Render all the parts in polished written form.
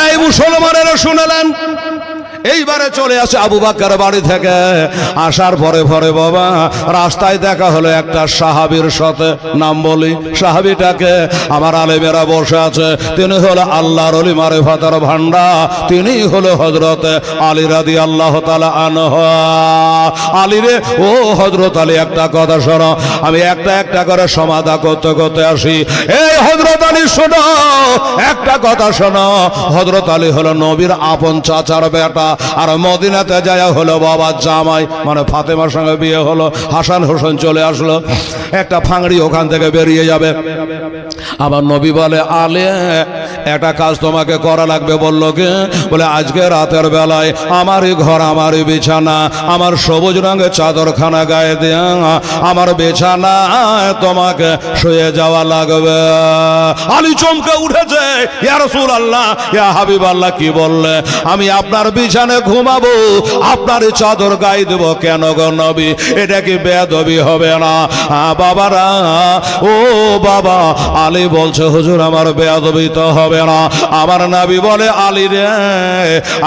এই মুসলমানেরা শুনলেন, এইবারে চলে আসে আবু বকর বাড়ি থেকে। আসার পরে পরে বাবা রাস্তায় দেখা হলো একটা সাহাবীর সাথে। নাম বলি সাহাবীটাকে, আমার আলেমেরা বসে আছে। তিনি হলো আল্লাহর ওলি, মারিফাতের ভান্ডার। তিনি হলো হযরত আলী রাদিয়াল্লাহু তাআলা আনহু। আলী রে, ও হযরত আলী, একটা কথা শোনো। আমি একটা একটা করে সমাধা করতে করতে আসি। এই হযরত আলী শোনো, একটা কথা শোনো। হযরত আলী হলো নবীর আপন চাচার বেটা, আর মদিনাতে যায় হলো বাবার জামাই, মানে ফাতেমার সঙ্গে বিয়ে হলো। হাসান হোসেন চলে আসলো। একটা ফাংড়ি ওখান থেকে বেরিয়ে যাবে। আমার নবী বলে, আলে একটা কাজ তোমাকে করা লাগবে। বললো কি? বলে আজকে রাতের বেলায় আমারই ঘর, আমারই বিছানা, আমার সবুজ রঙের চাদরখানা গায়ে দিয়ে আমার বিছানায় তোমাকে শুয়ে যাওয়া লাগবে। আলী চমকে উঠেছে, ইয়া রাসূলুল্লাহ, ইয়া হাবিবাল্লাহ, কি বললে? আমি আপনার বিছানায় ঘুমাবো, আপনার চাদর গায়ে দেবো কেন গো নবী? এটা কি বেয়াদবি হবে না? বাবারা, ও বাবা, আলী বলছে, হুজুর আমার বেয়াদবি তো হবে না। আমার নবী বলে, আলী রে,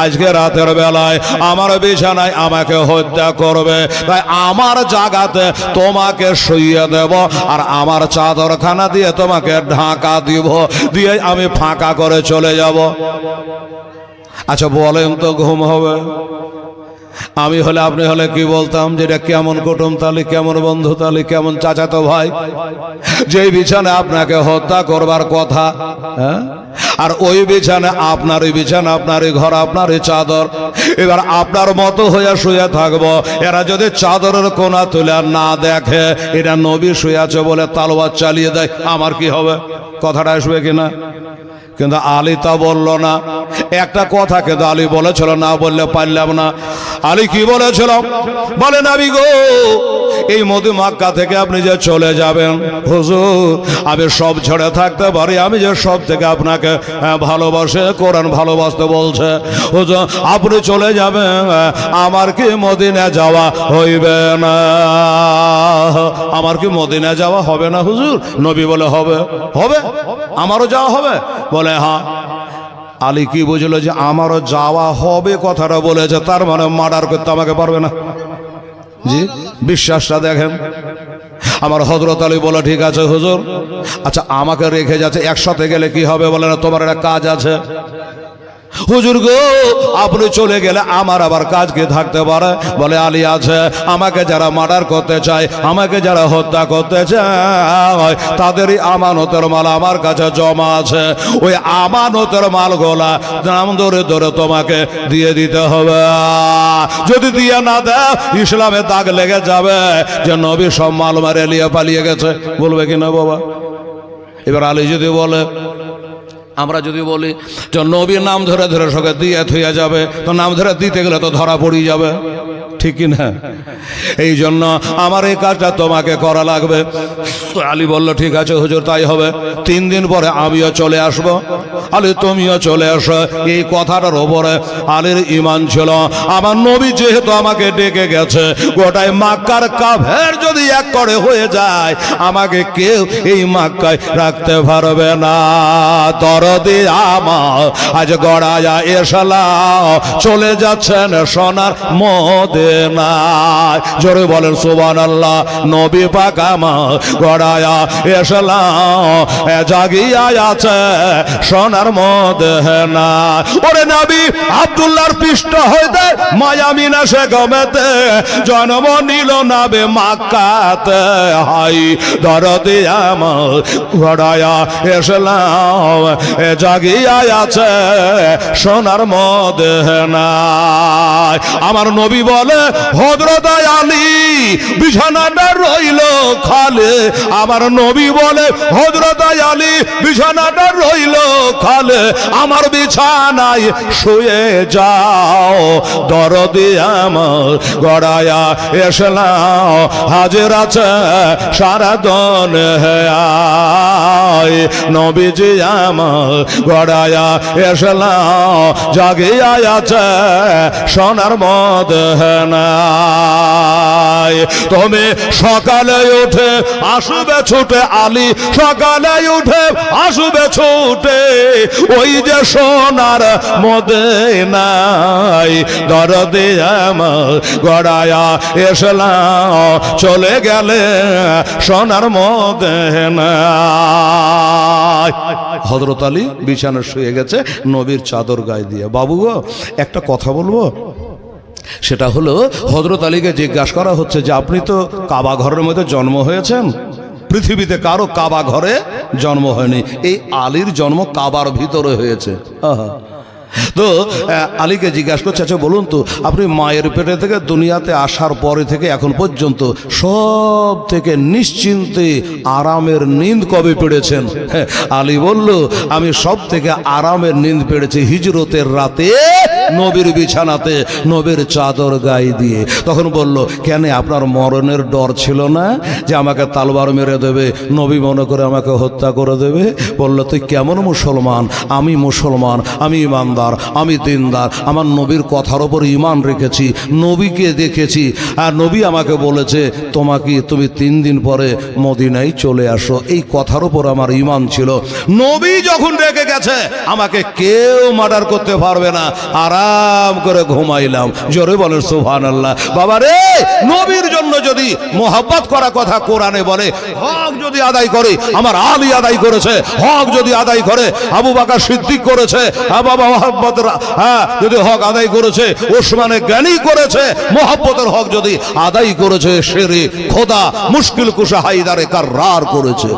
আজকে রাতের বেলায় আমার বিছানায় আমাকে হত্যা করবে, তাই আমার জায়গাতে তোমাকে শুইয়ে দেব, আর আমার চাদরখানা দিয়ে তোমাকে ঢাকা দিব, দিয়ে আমি ফাঁকা করে চলে যাব। আচ্ছা বলেন তো, ঘুম হবে? আমি হলে, আপনি হলে কি বলতাম? যেটা কেমন কুটুম তালি, কেমন বন্ধু তালি, কেমন চাচাতো ভাই, যে বিছানে আপনাকে হত্যা করবার কথা, হ্যাঁ, আর ওই বিছানে আপনারই বিছানা, আপনারই ঘর, আপনারই চাদর। এবার আপনার মতো হয়ে শুয়ে থাকবো। এরা যদি চাদরের কোনা তুলে না দেখে এটা নবী শুয়ে আছে বলে তালওয়ার চালিয়ে দেয়, আমার কি হবে? কথাটা আসবে কিনা? কিন্তু আলী তা বলল না। একটা কথা কিন্তু আলী বলেছিল, না বললে পারলাম না। আলী কি বলেছিল? বলে, নবী গো, এই মক্কা থেকে আপনি যে চলে যাবেন, হুজুর আমি সব ছেড়ে থাকতে পারি, আমি যে সব থেকে আপনাকে ভালোবাসে, কোরআন ভালোবাসতে বলছে, হুজুর আপনি চলে যাবেন, আমার কি মদিনা যাওয়া হইবে না? আমার কি মদিনা যাওয়া হবে না হুজুর? নবী বলে, হবে, হবে, আমারও যাওয়া হবে। বলে হ্যাঁ। আলী কি বুঝলো যে আমারও যাওয়া হবে কথাটা বলেছে, তার মানে মার্ডার করতে আমাকে পারবে না। জি, বিশ্বাসটা দেখেন। আমার হযরত আলী বলে, ঠিক আছে হুজুর, আচ্ছা আমাকে রেখে যাচ্ছে, একসাথে গেলে কি হবে? বলে না, তোমার একটা কাজ আছে। হুজুর গো, আপনি চলে গেলে আমার আবার কাজ কি থাকতে পারে? বলে, আলী আছে, আমাকে যারা মার্ডার করতে চায়, আমাকে যারা হত্যা করতে চায়, তাদেরই আমানতের মাল আমার কাছে জমা আছে। ওই আমানতের মালগুলা নাম ধরে ধরে তোমাকে দিয়ে দিতে হবে। যদি দিয়ে না দেয়, ইসলামে দাগ লেগে যাবে যে নবী সব মাল মারে নিয়ে পালিয়ে গেছে। বলবে কিনা বাবা? এবার আলী যদি বলে, আমরা যদি বলি যে নবীর নাম ধরে ধরে সঙ্গে দিয়ে থইয়া যাবে, তো নাম ধরে দিতে গেলে তো ধরা পড়ে যাবে, ঠিক কিনা? এই জন্য আমার এই কাজটা তোমাকে করা লাগবে। আলী বলল, ঠিক আছে হুজুর, তাই হবে। 3 দিন পরে আমিও চলে আসবো। আলী তুমিও চলে আসো। এই কথাটার ওপরে আলীর ঈমান ছিল। আমার নবী যেহেতু আমাকে ডেকে গেছে, গোটায় মক্কার কাফের যদি এক করে হয়ে যায়, আমাকে কেউ এই মক্কায় রাখতে পারবে না। দরদি আমার আজ গড়ায়া এসলাম, চলে যাচ্ছেন সোনার মদিনায়। জোরে বলেন সুবহানাল্লাহ। নবী পাক আমার গড়ায়া এসলাম, জাগিয়া আছে সোনার মদিনায়। ওরে নবী আব্দুল্লাহর পৃষ্ঠ হইতে মায়ামিনা সে গমেতে জন্ম নিল নাবে মক্কাতে। হাই দরদি আমার গড়ায়া এসলাম, জাগিয়া আছে সোনার মদিনায়। আমার নবী বলে, হযরত আলী বিছানাটা রইল খালে। আমার নবী বলে, হযরত আলী বিছানাটা রইল খালে, আমার বিছানায় শুয়ে যাও। দরদি আমার গড়ায়া এসলাম, হাজির আছে সারা দুনিয়ায়। নবীজি আমার গড়ায়া এসলাম, জাগিয়া আছে সোনার মদিনায়। না। তুমি সকালে উঠে আসবে ছুটে আলী, সকালে উঠে আসবে ছুটে ওই যে সোনার মদিনায়, দরদে আমার গড়ায়া এসলাম চলে গেলে সোনার মদিনায়। হযরত আলী বিছানায় শুয়ে গেছে নবীর চাদর গায়ে দিয়ে। বাবু গো, একটা কথা বলবো, সেটা হলো হযরত আলীকে জিজ্ঞাসা করা হচ্ছে যে আপনি তো কাবা ঘরের মধ্যে জন্ম হয়েছেন, পৃথিবীতে কারো কাবা ঘরে জন্ম হয়নি, এই আলীর জন্ম কাবার ভিতরে হয়েছে। তো আলীকে জিজ্ঞাসা করছে, আচ্ছা বলুন তো আপনি মায়ের পেটে থেকে দুনিয়াতে আসার পরে থেকে এখন পর্যন্ত সব থেকে নিশ্চিন্তে আরামের নিন্দ কবে পেড়েছেন? আলী বলল, আমি সব থেকে আরামের নিন্দ পেড়েছি হিজরতের রাতে নবীর বিছানাতে নবীর চাদর গায়ে দিয়ে। তখন বলল, কেন আপনার মরণের ডর ছিল না যে আমাকে তালবার মেরে দেবে, নবী মনে করে আমাকে হত্যা করে দেবে? বলল, তুই কেমন মুসলমান? আমি মুসলমান, আমি ইমানদার, আমি দিনদার, আমার নবীর কথার ওপর ঈমান রেখেছি, নবীকে দেখেছি, আর নবী আমাকে বলেছে তুমি 3 দিন পরে মদিনায় চলে আসো, এই কথার ওপর আমার ঈমান ছিল। নবী যখন রেখে গেছে আমাকে কেউ মার্ডার করতে পারবে না, আরাম করে ঘুমাইলাম। জোরে বলেন সুবহানাল্লাহ। বাবা রে, নবীর জন্য যদি মোহাব্বত করা কথা কোরআনে বলে, হক যদি আদায় করে আমার আলী আদায় করেছে, হক যদি আদায় করে আবু বকর সিদ্দিক করেছে, বাবা যদি হক আদায় করেছে ওসমানে জ্ঞানী করেছে, মোহাব্বতের হক যদি আদায় করেছে শেরে খোদা মুশকিল কুশা হায়দারে কাররার করেছে।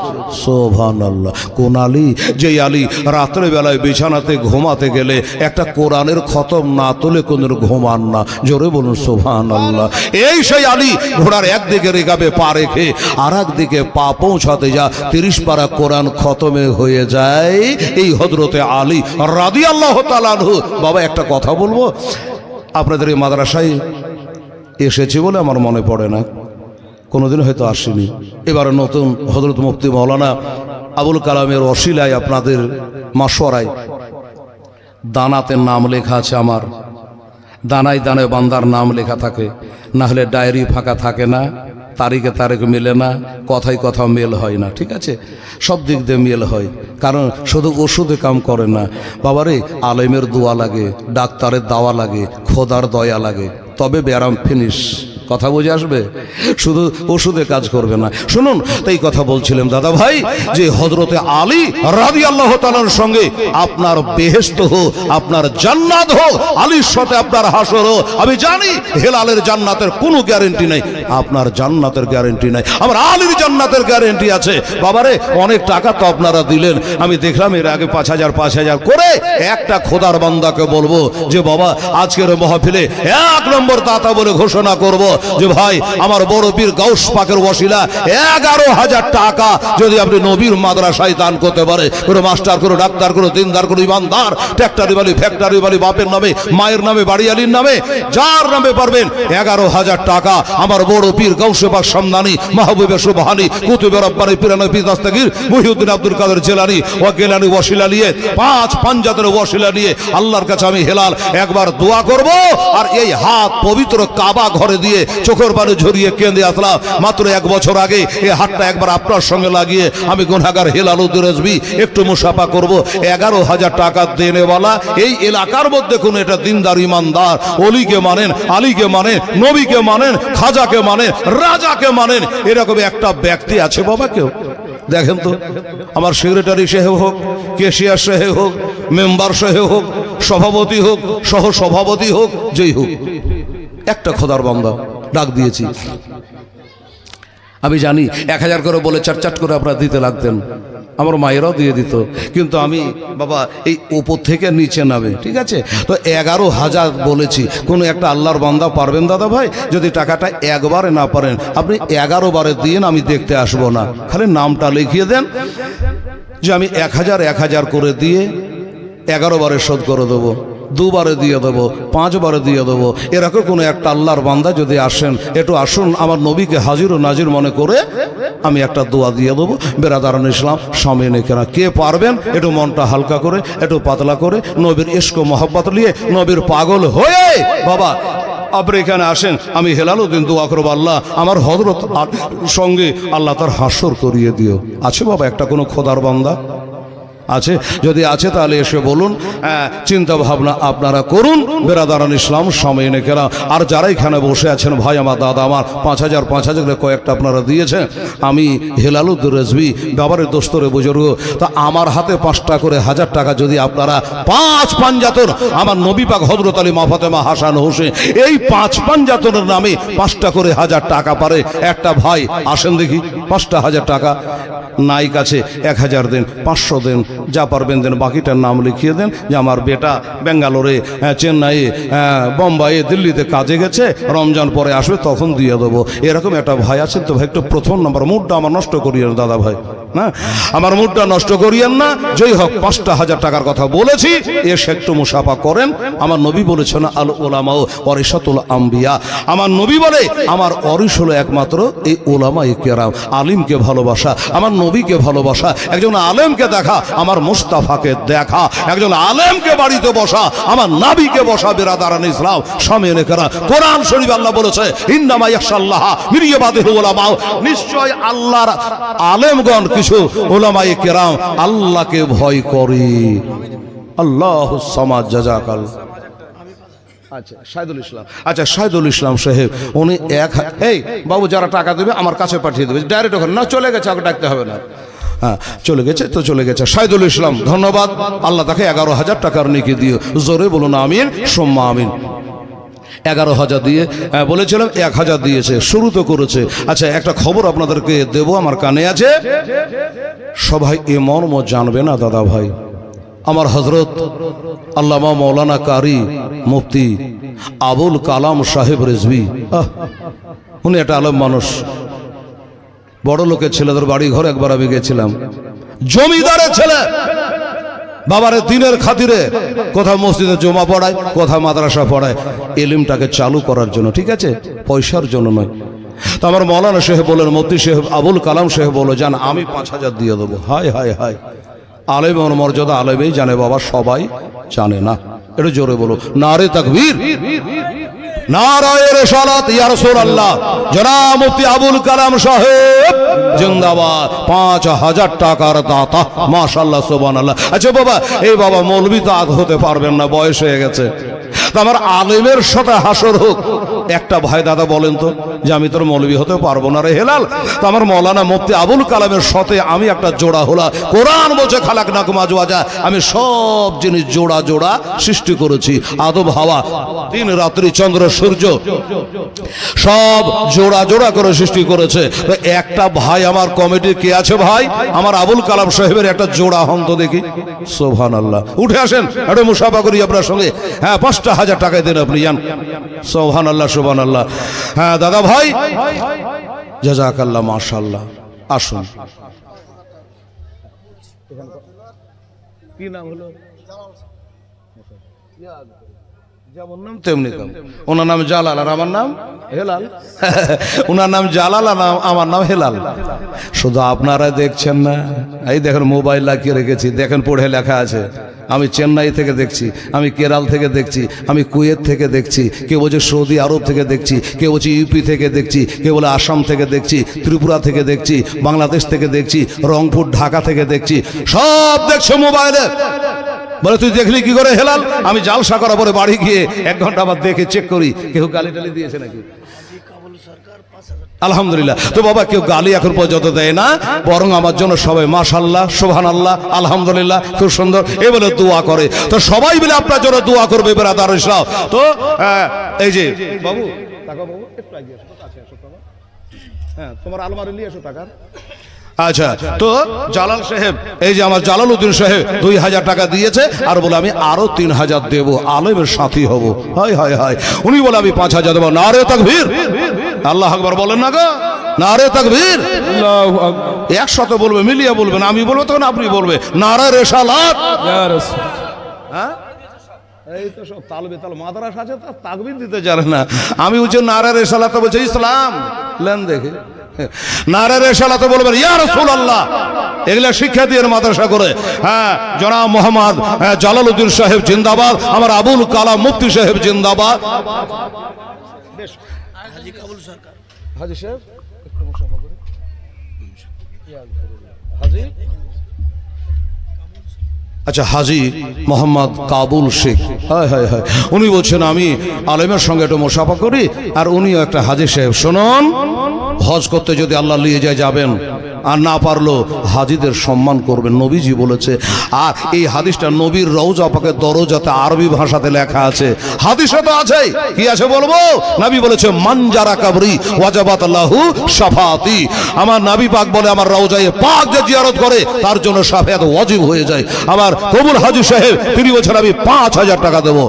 সুবহানাল্লাহ। কোন আলী? যে আলী রাত্রে বেলায় বিছানাতে ঘুমাতে গেলে একটা কোরআনের খতম না তুলে কোন ঘুমান না। জোরে বলুন সুবহানাল্লাহ। এই সেই আলী ঘোড়ার একদিকে রেখাবে পা রেখে আর একদিকে পা পৌঁছাতে যা 30 পারা কোরআন খতমে হয়ে যায় এই হযরতে আলী রাদিয়াল্লাহু তাআলা আনহু। বাবা একটা কথা বলবো, আপনাদের এই মাদ্রাসায় এসেছি বলে আমার মনে পড়ে না, কোনোদিন হয়তো আসিনি। এবারে নতুন হযরত মুফতি মাওলানা আবুল কালামের ওসিলায় আপনাদের মাশওয়ারায় দানাতে নাম লেখা আছে আমার, দানায় দানায় বান্দার নাম লেখা থাকে, না হলে ডায়েরি ফাঁকা থাকে না, তারিখে তারিখ মেলে না, কথায় কথা মেল হয় না। ঠিক আছে, সব দিক দিয়ে মেল হয়, কারণ শুধু ওষুধে কাম করে না বাবারে, আলেমের দোয়া লাগে, ডাক্তারের দাওয়া লাগে, খোদার দয়া লাগে, তবে ব্যারাম ফিনিশ। কথা বুঝে আসবে, শুধু ওষুধে কাজ করবে না। শুনুন, তাই কথা বলছিলাম দাদা ভাই যে হযরতে আলী রাদিয়াল্লাহু তাআলার সঙ্গে আপনার বেহেশত হোক, আপনার জান্নাত হোক, আলীর সাথে আপনার হাসর হোক। আমি জানি হেলালের জান্নাতের কোনো গ্যারান্টি নাই, আপনার জান্নাতের গ্যারান্টি নাই, আমার আলীর জান্নাতের গ্যারান্টি আছে। বাবারে, অনেক টাকা তো আপনারা দিলেন, আমি দেখলাম এর আগে 5,000 করে একটা খোদার বান্দাকে বলবো যে বাবা আজকের মাহফিলে 1 নম্বর দাতা বলে ঘোষণা করব যে ভাই আমার বড় পীর গাউস পাকের ওসিলা 11,000 টাকা যদি আপনি নবীর মাদ্রাসায় দান করতে পারে, কোনো মাস্টার, কোনো ডাক্তার, কোনো দিনদার, কোনো ইমানদার, ট্র্যাক্টরি বালি, ফ্যাক্টরি বালি, বাপের নামে, মায়ের নামে, বাড়িয়ালির নামে, যার নামে পারবেন 11,000 টাকা আমার বড় পীর গাউস পাক সম্মানী মাহবুবে সুবহানী কুতুবে রব্বানী পীরানা পীর দস্তগীর মুহিউদ্দিন আব্দুল কাদের জিলানী ও গেলানী ওসিলা নিয়ে 5 পাঞ্জাতের ওসিলা নিয়ে আল্লাহর কাছে আমি হেলাল একবার দোয়া করব। আর এই হাত পবিত্র কাবা ঘরে দিয়ে চোখের পানি ঝরিয়ে কেঁদে আসলাম। মাত্র 1 বছর আগে এই হাতটা একবার আপনার সঙ্গে লাগিয়ে আমি গুনাহগার হেলাল উদ্দিন রেজভী একটু মুসাফা করব। 11,000 টাকা দেনেওয়ালা এই এলাকার মধ্যে কোন এটা দিনদার ইমানদার অলিকে মানেন, আলীকে মানেন, নবীকে মানেন, খাজাকে মানেন, রাজাকে মানেন, এরকম একটা ব্যক্তি আছে বাবা? কেউ দেখেন তো, আমার সেক্রেটারি সাহেব হোক, কেশিয়ার সাহেব হোক, মেম্বার সাহেব হোক, সভাপতি হোক, সহ সভাপতি হোক, যেই হোক, একটা খোদার বান্দা ডাক দিয়েছি। আমি জানি 1,000 করে বলে চাট করে আপনারা দিতে লাগতেন, আমার মায়েরাও দিয়ে দিত, কিন্তু আমি বাবা এই উপর থেকে নিচে নামে, ঠিক আছে? তো 11,000 বলেছি। কোনো একটা আল্লাহর বান্দা পারবেন দাদা ভাই? যদি টাকাটা একবারে না পারেন আপনি 11 বারে দিন, আমি দেখতে আসবো না, খালি নামটা লিখিয়ে দেন যে আমি 1,000 করে দিয়ে 11 বারে শোধ করে দেবো, 2 বারে দিয়ে দেবো, 5 বারে দিয়ে দেবো। এরকম কোনো একটা আল্লাহর বান্দা যদি আসেন, একটু আসুন, আমার নবীকে হাজির ও নাজির মনে করে আমি একটা দোয়া দিয়ে দেবো। বেরাদারান ইসলাম সামনে কেনা কে পারবেন একটু মনটা হালকা করে, একটু পাতলা করে, নবীর ইশক ও মহব্বত নিয়ে, নবীর পাগল হয়ে বাবা আপনি এখানে আসেন, আমি হেলালুদ্দিন দোয়া করবো আল্লাহ আমার হযরত সঙ্গে আল্লাহ তার হাসর করিয়ে দিও। আছে বাবা একটা কোনো খোদার বান্দা আছে? যদি আছে তাহলে এসে বলুন, চিন্তা ভাবনা আপনারা করুন বেরাদারান ইসলাম সামনে কেনা। আর যারা এখানে বসে আছেন ভাই আমার দাদা আমার 5,000 কয়েকটা আপনারা দিয়েছেন। আমি হেলালুদ্দিন রেজভী বাবারের দোস্তরে বুজুর্গ, তা আমার হাতে 5টা করে 1000 টাকা যদি আপনারা 5 পাঞ্জাতন আমার নবী পাক হযরত আলী মা ফাতেমা হাসান হোসেন এই 5 পাঞ্জাতনের নামে 5টা করে 1000 টাকা পারে একটা ভাই আসেন দেখি 5টা 1000 টাকা নাই কাছে 1000 দেন, 500 দেন, যা পারবেন দেন, বাকিটার নাম লিখিয়ে দেন যে আমার বেটা বেঙ্গালোরে, চেন্নাইয়ে, বোম্বাইয়ে, দিল্লিতে কাজে গেছে, রমজান পরে আসবে তখন দিয়ে দেবো। এরকম একটা ভাই আছেন তো ভাই? একটু প্রথম নম্বর মুডটা আমার নষ্ট করিয়েন দাদা ভাই, না আমার মুডটা নষ্ট করিয়েন না। যেই হোক 5টা 1000 টাকার কথা বলেছি, এসে একটু মুসাফা করেন। আমার নবী বলেছেন আল উলামাউ ওয়ারিসাতুল আম্বিয়া। আমার নবী বলে আমার ওয়ারিস হলো একমাত্র এই উলামায়ে কেরাম। আলিমকে ভালোবাসা, আমার নবীকে ভালোবাসা, একজন আলেমকে দেখা, আমার মুস্তাফাকে দেখা, একজন আলেমকে বাড়িতে বসা, আমার নবীকে বসা বিরাদারান ইসলাম সামনে কেরা। কোরআন শরীফ আল্লাহ বলেছে ইন্নামা ইয়াখশাল্লাহ মিন ইবাদিহিল উলামা, নিশ্চয় আল্লাহর আলেমগণ কিছু উলামায়ে কেরাম আল্লাহকে ভয় করে। আল্লাহুস সামাদ জাযাকাল। আচ্ছা শাহিদুল ইসলাম, আচ্ছা শাহিদুল ইসলাম সাহেব উনি এই বাবু যারা টাকা দেবে আমার কাছে পাঠিয়ে দেবে ডাইরেক্ট ওখানে, না চলে গেছে ওকে ডাকতে হবে না। হ্যাঁ চলে গেছে তো চলে গেছে। শাহিদুল ইসলাম ধন্যবাদ, আল্লাহ তাকে 11,000 টাকার নেকি দিও। জোরে বলুন আমিন সুম্মা আমিন। 11,000 দিয়ে বলেছিলাম 1,000 দিয়েছে, শুরু তো করেছে। আচ্ছা একটা খবর আপনাদেরকে দেব, আমার কানে আছে, সবাই এ মর্ম জানবে না দাদা ভাই। আমার হযরত আল্লামা মৌলানা কারি মুফতি আবুল কালাম সাহেব রেজভী, উনি একটা আলেম মানুষ, বড় লোকের ছেলেদের বাড়ি ঘর একবার আমি গেছিলাম, জমিদারের ছেলে, বাবারে দিনের খাতিরে কোথাও মসজিদে জমা পড়ায়, কোথাও মাদ্রাসা পড়ায়, ইলমটাকে চালু করার জন্য, ঠিক আছে, পয়সার জন্য নয়। তো আমার মৌলানা সাহেব বলেন, মুফতি সাহেব আবুল কালাম সাহেব বলো জান আমি 5,000 দিয়ে দেবো। হায় হায় হায়, আলেমের মর্যাদা আলেমেই জানে বাবা, সবাই জানে না। একটু জোরে বলো নারে তাকবীর, নারায়ে রিসালাত ইয়া রাসূলুল্লাহ। জনাব মুফতি আবুল কালাম সাহেব জিন্দাবাদ, 5,000 টাকার দাতা, মাশাআল্লাহ সুবহানাল্লাহ। আচ্ছা বাবা, এই বাবা মৌলবি তো আদ হতে পারবেন না, বয়স হয়ে গেছে, তো আমার আলেমের সাথে হাসর হোক। একটা ভাই দাদা বলেন তো যে আমি তোর মৌলবি হতে পারবো না রে হেলাল। তো আমার মৌলানা মুফতি আবুল কালামের সাথে আমি একটা জোড়া হলা। কোরআন বলছে খালাকনাকুম আজওয়াজা, আমি সব জিনিস জোড়া জোড়া সৃষ্টি করেছি, আদম হাওয়া, দিন রাত্রি, চন্দ্র সূর্য, সব জোড়া জোড়া করে সৃষ্টি করেছে। তো একটা ভাই আমার কমিটি কে আছে ভাই, আমার আবুল কালাম সাহেবের একটা জোড়া হন তো দেখি। সুবহানাল্লাহ, উঠে আসেন একটু মুসাফা করি আপনার সঙ্গে। হ্যাঁ 5টা 1000 টাকায় দেন আপনি, যান। সুবহানাল্লাহ সুবহানাল্লাহ। হ্যাঁ দাদা ভাই জাযাকাল্লাহ, মাশাআল্লাহ। আসুন, কি নাম হলো? যেমন নাম তেমনি কাম। ওনার নাম জালাল আর আমার নাম হেলাল। ওনার নাম জালাল আর আমার নাম হেলাল। শুধু আপনারা দেখছেন না, এই দেখেন মোবাইল লাগিয়ে রেখেছি, দেখেন পড়ে লেখা আছে। আমি চেন্নাই থেকে দেখছি, আমি কেরাল থেকে দেখছি, আমি কুয়েত থেকে দেখছি, কেউ বলছে সৌদি আরব থেকে দেখছি, কেউ বলছে ইউপি থেকে দেখছি, কেউ বলে আসাম থেকে দেখছি, ত্রিপুরা থেকে দেখছি, বাংলাদেশ থেকে দেখছি, রংপুর ঢাকা থেকে দেখছি, সব দেখছো মোবাইলে। বলে তুই দেখলি কি করে হেলাল? আমি জালসা করার পরে বাড়ি গিয়ে 1 ঘন্টা আবার দেখে চেক করি কেউ গালি টালি দিয়েছে নাকি। আলহামদুলিল্লাহ। তো বাবা কেউ গালি এখন পর্যন্ত দেয় না, বরং আমার জন্য সবাই মাশাআল্লাহ সুবহানাল্লাহ আলহামদুলিল্লাহ খুব সুন্দর এই বলে দোয়া করে। তো সবাই মিলে আপনার জন্য দোয়া করবে ব্রাদার ইসলাম। তো এই যে বাবু টাকা, বাবু একটু আগে আসো, কাছে আসো বাবা। হ্যাঁ তোমার আলমারি নিয়ে এসো টাকা। আচ্ছা, তো জালাল সাহেব, এই যে আমার জালালউদ্দিন সাহেব 2,000 টাকা দিয়েছে, আর বলে আমি আরো 3,000 দেবো, আলেমের সাথী হব। হায় হায় হায়, উনি বলে আমি 5,000 দেবো। নারে তাকবীর, আল্লাহু আকবার বলেন না গো, নারে তাকবীর। আল্লাহু আকবার, একসাথে বলবে, মিলিয়ে বলবেন, আমি বলবো তখন আপনি বলবে নারে রিসালাত ইয়া রাসূল। হ্যাঁ এই তো সব তাল বেতাল মাদ্রাসা আছে, তা তাকবীর দিতে জানে না। আমি বলছি নারে রিসালাত বলছে ইসলাম, লেন দেখে নারে রিসালাত বলবেন ইয়া রাসূলুল্লাহ। এগুলা শিক্ষা দিয়ে মাদ্রাসা করে। হ্যাঁ জনাব মোহাম্মদ জালালউদ্দিন সাহেব জিন্দাবাদ, আমার আবুল কালাম মুফতি সাহেব জিন্দাবাদ। হাজি কাবুল সরকার। হাজি সাহেব একটু মুসাফা করে হাজি, আচ্ছা হাজি মোহাম্মদ কাবুল শেখ, হায় হায় হায়, উনি বলছেন আমি আলেমের সঙ্গে একটু মুসাফা করি, আর উনিও একটা হাজি সাহেব। শুনুন, হজ করতে যদি আল্লাহ নিয়ে যায় যাবেন, আর না পারলো হাজিদের সম্মান করবেন, নবীজি বলেছে। আর এই হাদিসটা নবীর রওজা পাকের দরজাতে আরবি ভাষাতে লেখা আছে, হাদিসে তো আছে, কি আছে বলবো? নবী বলেছে মান জারা কবরি ওয়াজাবাত লাহু শাফাতি, আমার নবী পাক বলে আমার রওজায়ে পাক যে জিয়ারত করে তার জন্য শাফায়াত ওয়াজিব হয়ে যায়। আমার কবুল হাজি সাহেব তিনি বলছেন আমি 5000 টাকা দেবো।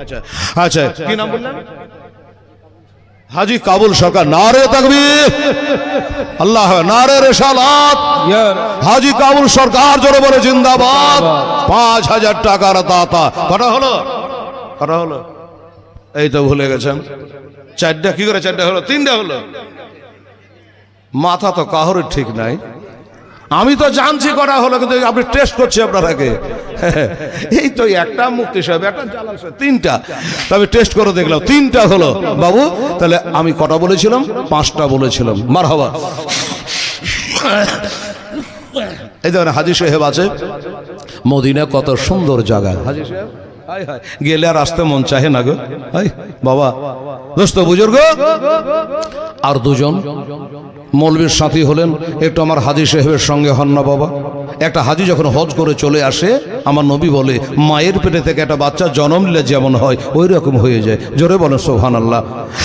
আচ্ছা আচ্ছা, কি নাম বললেন? হাজি কাবুল সরকার। নারে তাকবীর, আল্লাহ নারে রিসালাত, হাজি কাবুল সরকার জোরে বলে জিন্দাবাদ। 5000 টাকার দাতা। কটা হলো? কটা হলো? এই তো ভুলে গেছেন, চারটা। কি করে চারটা হলো? তিনটা হলো। মাথা তো কাহরের ঠিক নাই। আমি তো জানছি কটা হলো, কিন্তু আপনি টেস্ট করছি আপনারাকে। এই তো একটা মুফতি সাহেব, একটা জালাল সাহেব, তিনটা। তবে টেস্ট করে দেখলাম তিনটা হলো। বাবু তাহলে আমি কটা বলেছিলাম? 5টা বলেছিলাম। মারহাবা। এই দেখেন হাজি সাহেব আছে, মদিনা কত সুন্দর জায়গা। হাজি সাহেব গেলে আর আসতে মন চাহে না গো। বাবা দোস্ত বুজুর্গ, আর দুজন মৌলবীর সাথী হলেন, একটু আমার হাজি সাহেবের সঙ্গে হন না বাবা। একটা হাজি যখন হজ করে চলে আসে, আমার নবী বলে মায়ের পেটে থেকে একটা বাচ্চা জন্ম নিলে যেমন হয় ওই রকম হয়ে যায়। জোরে বলেন সুবহানাল্লাহ।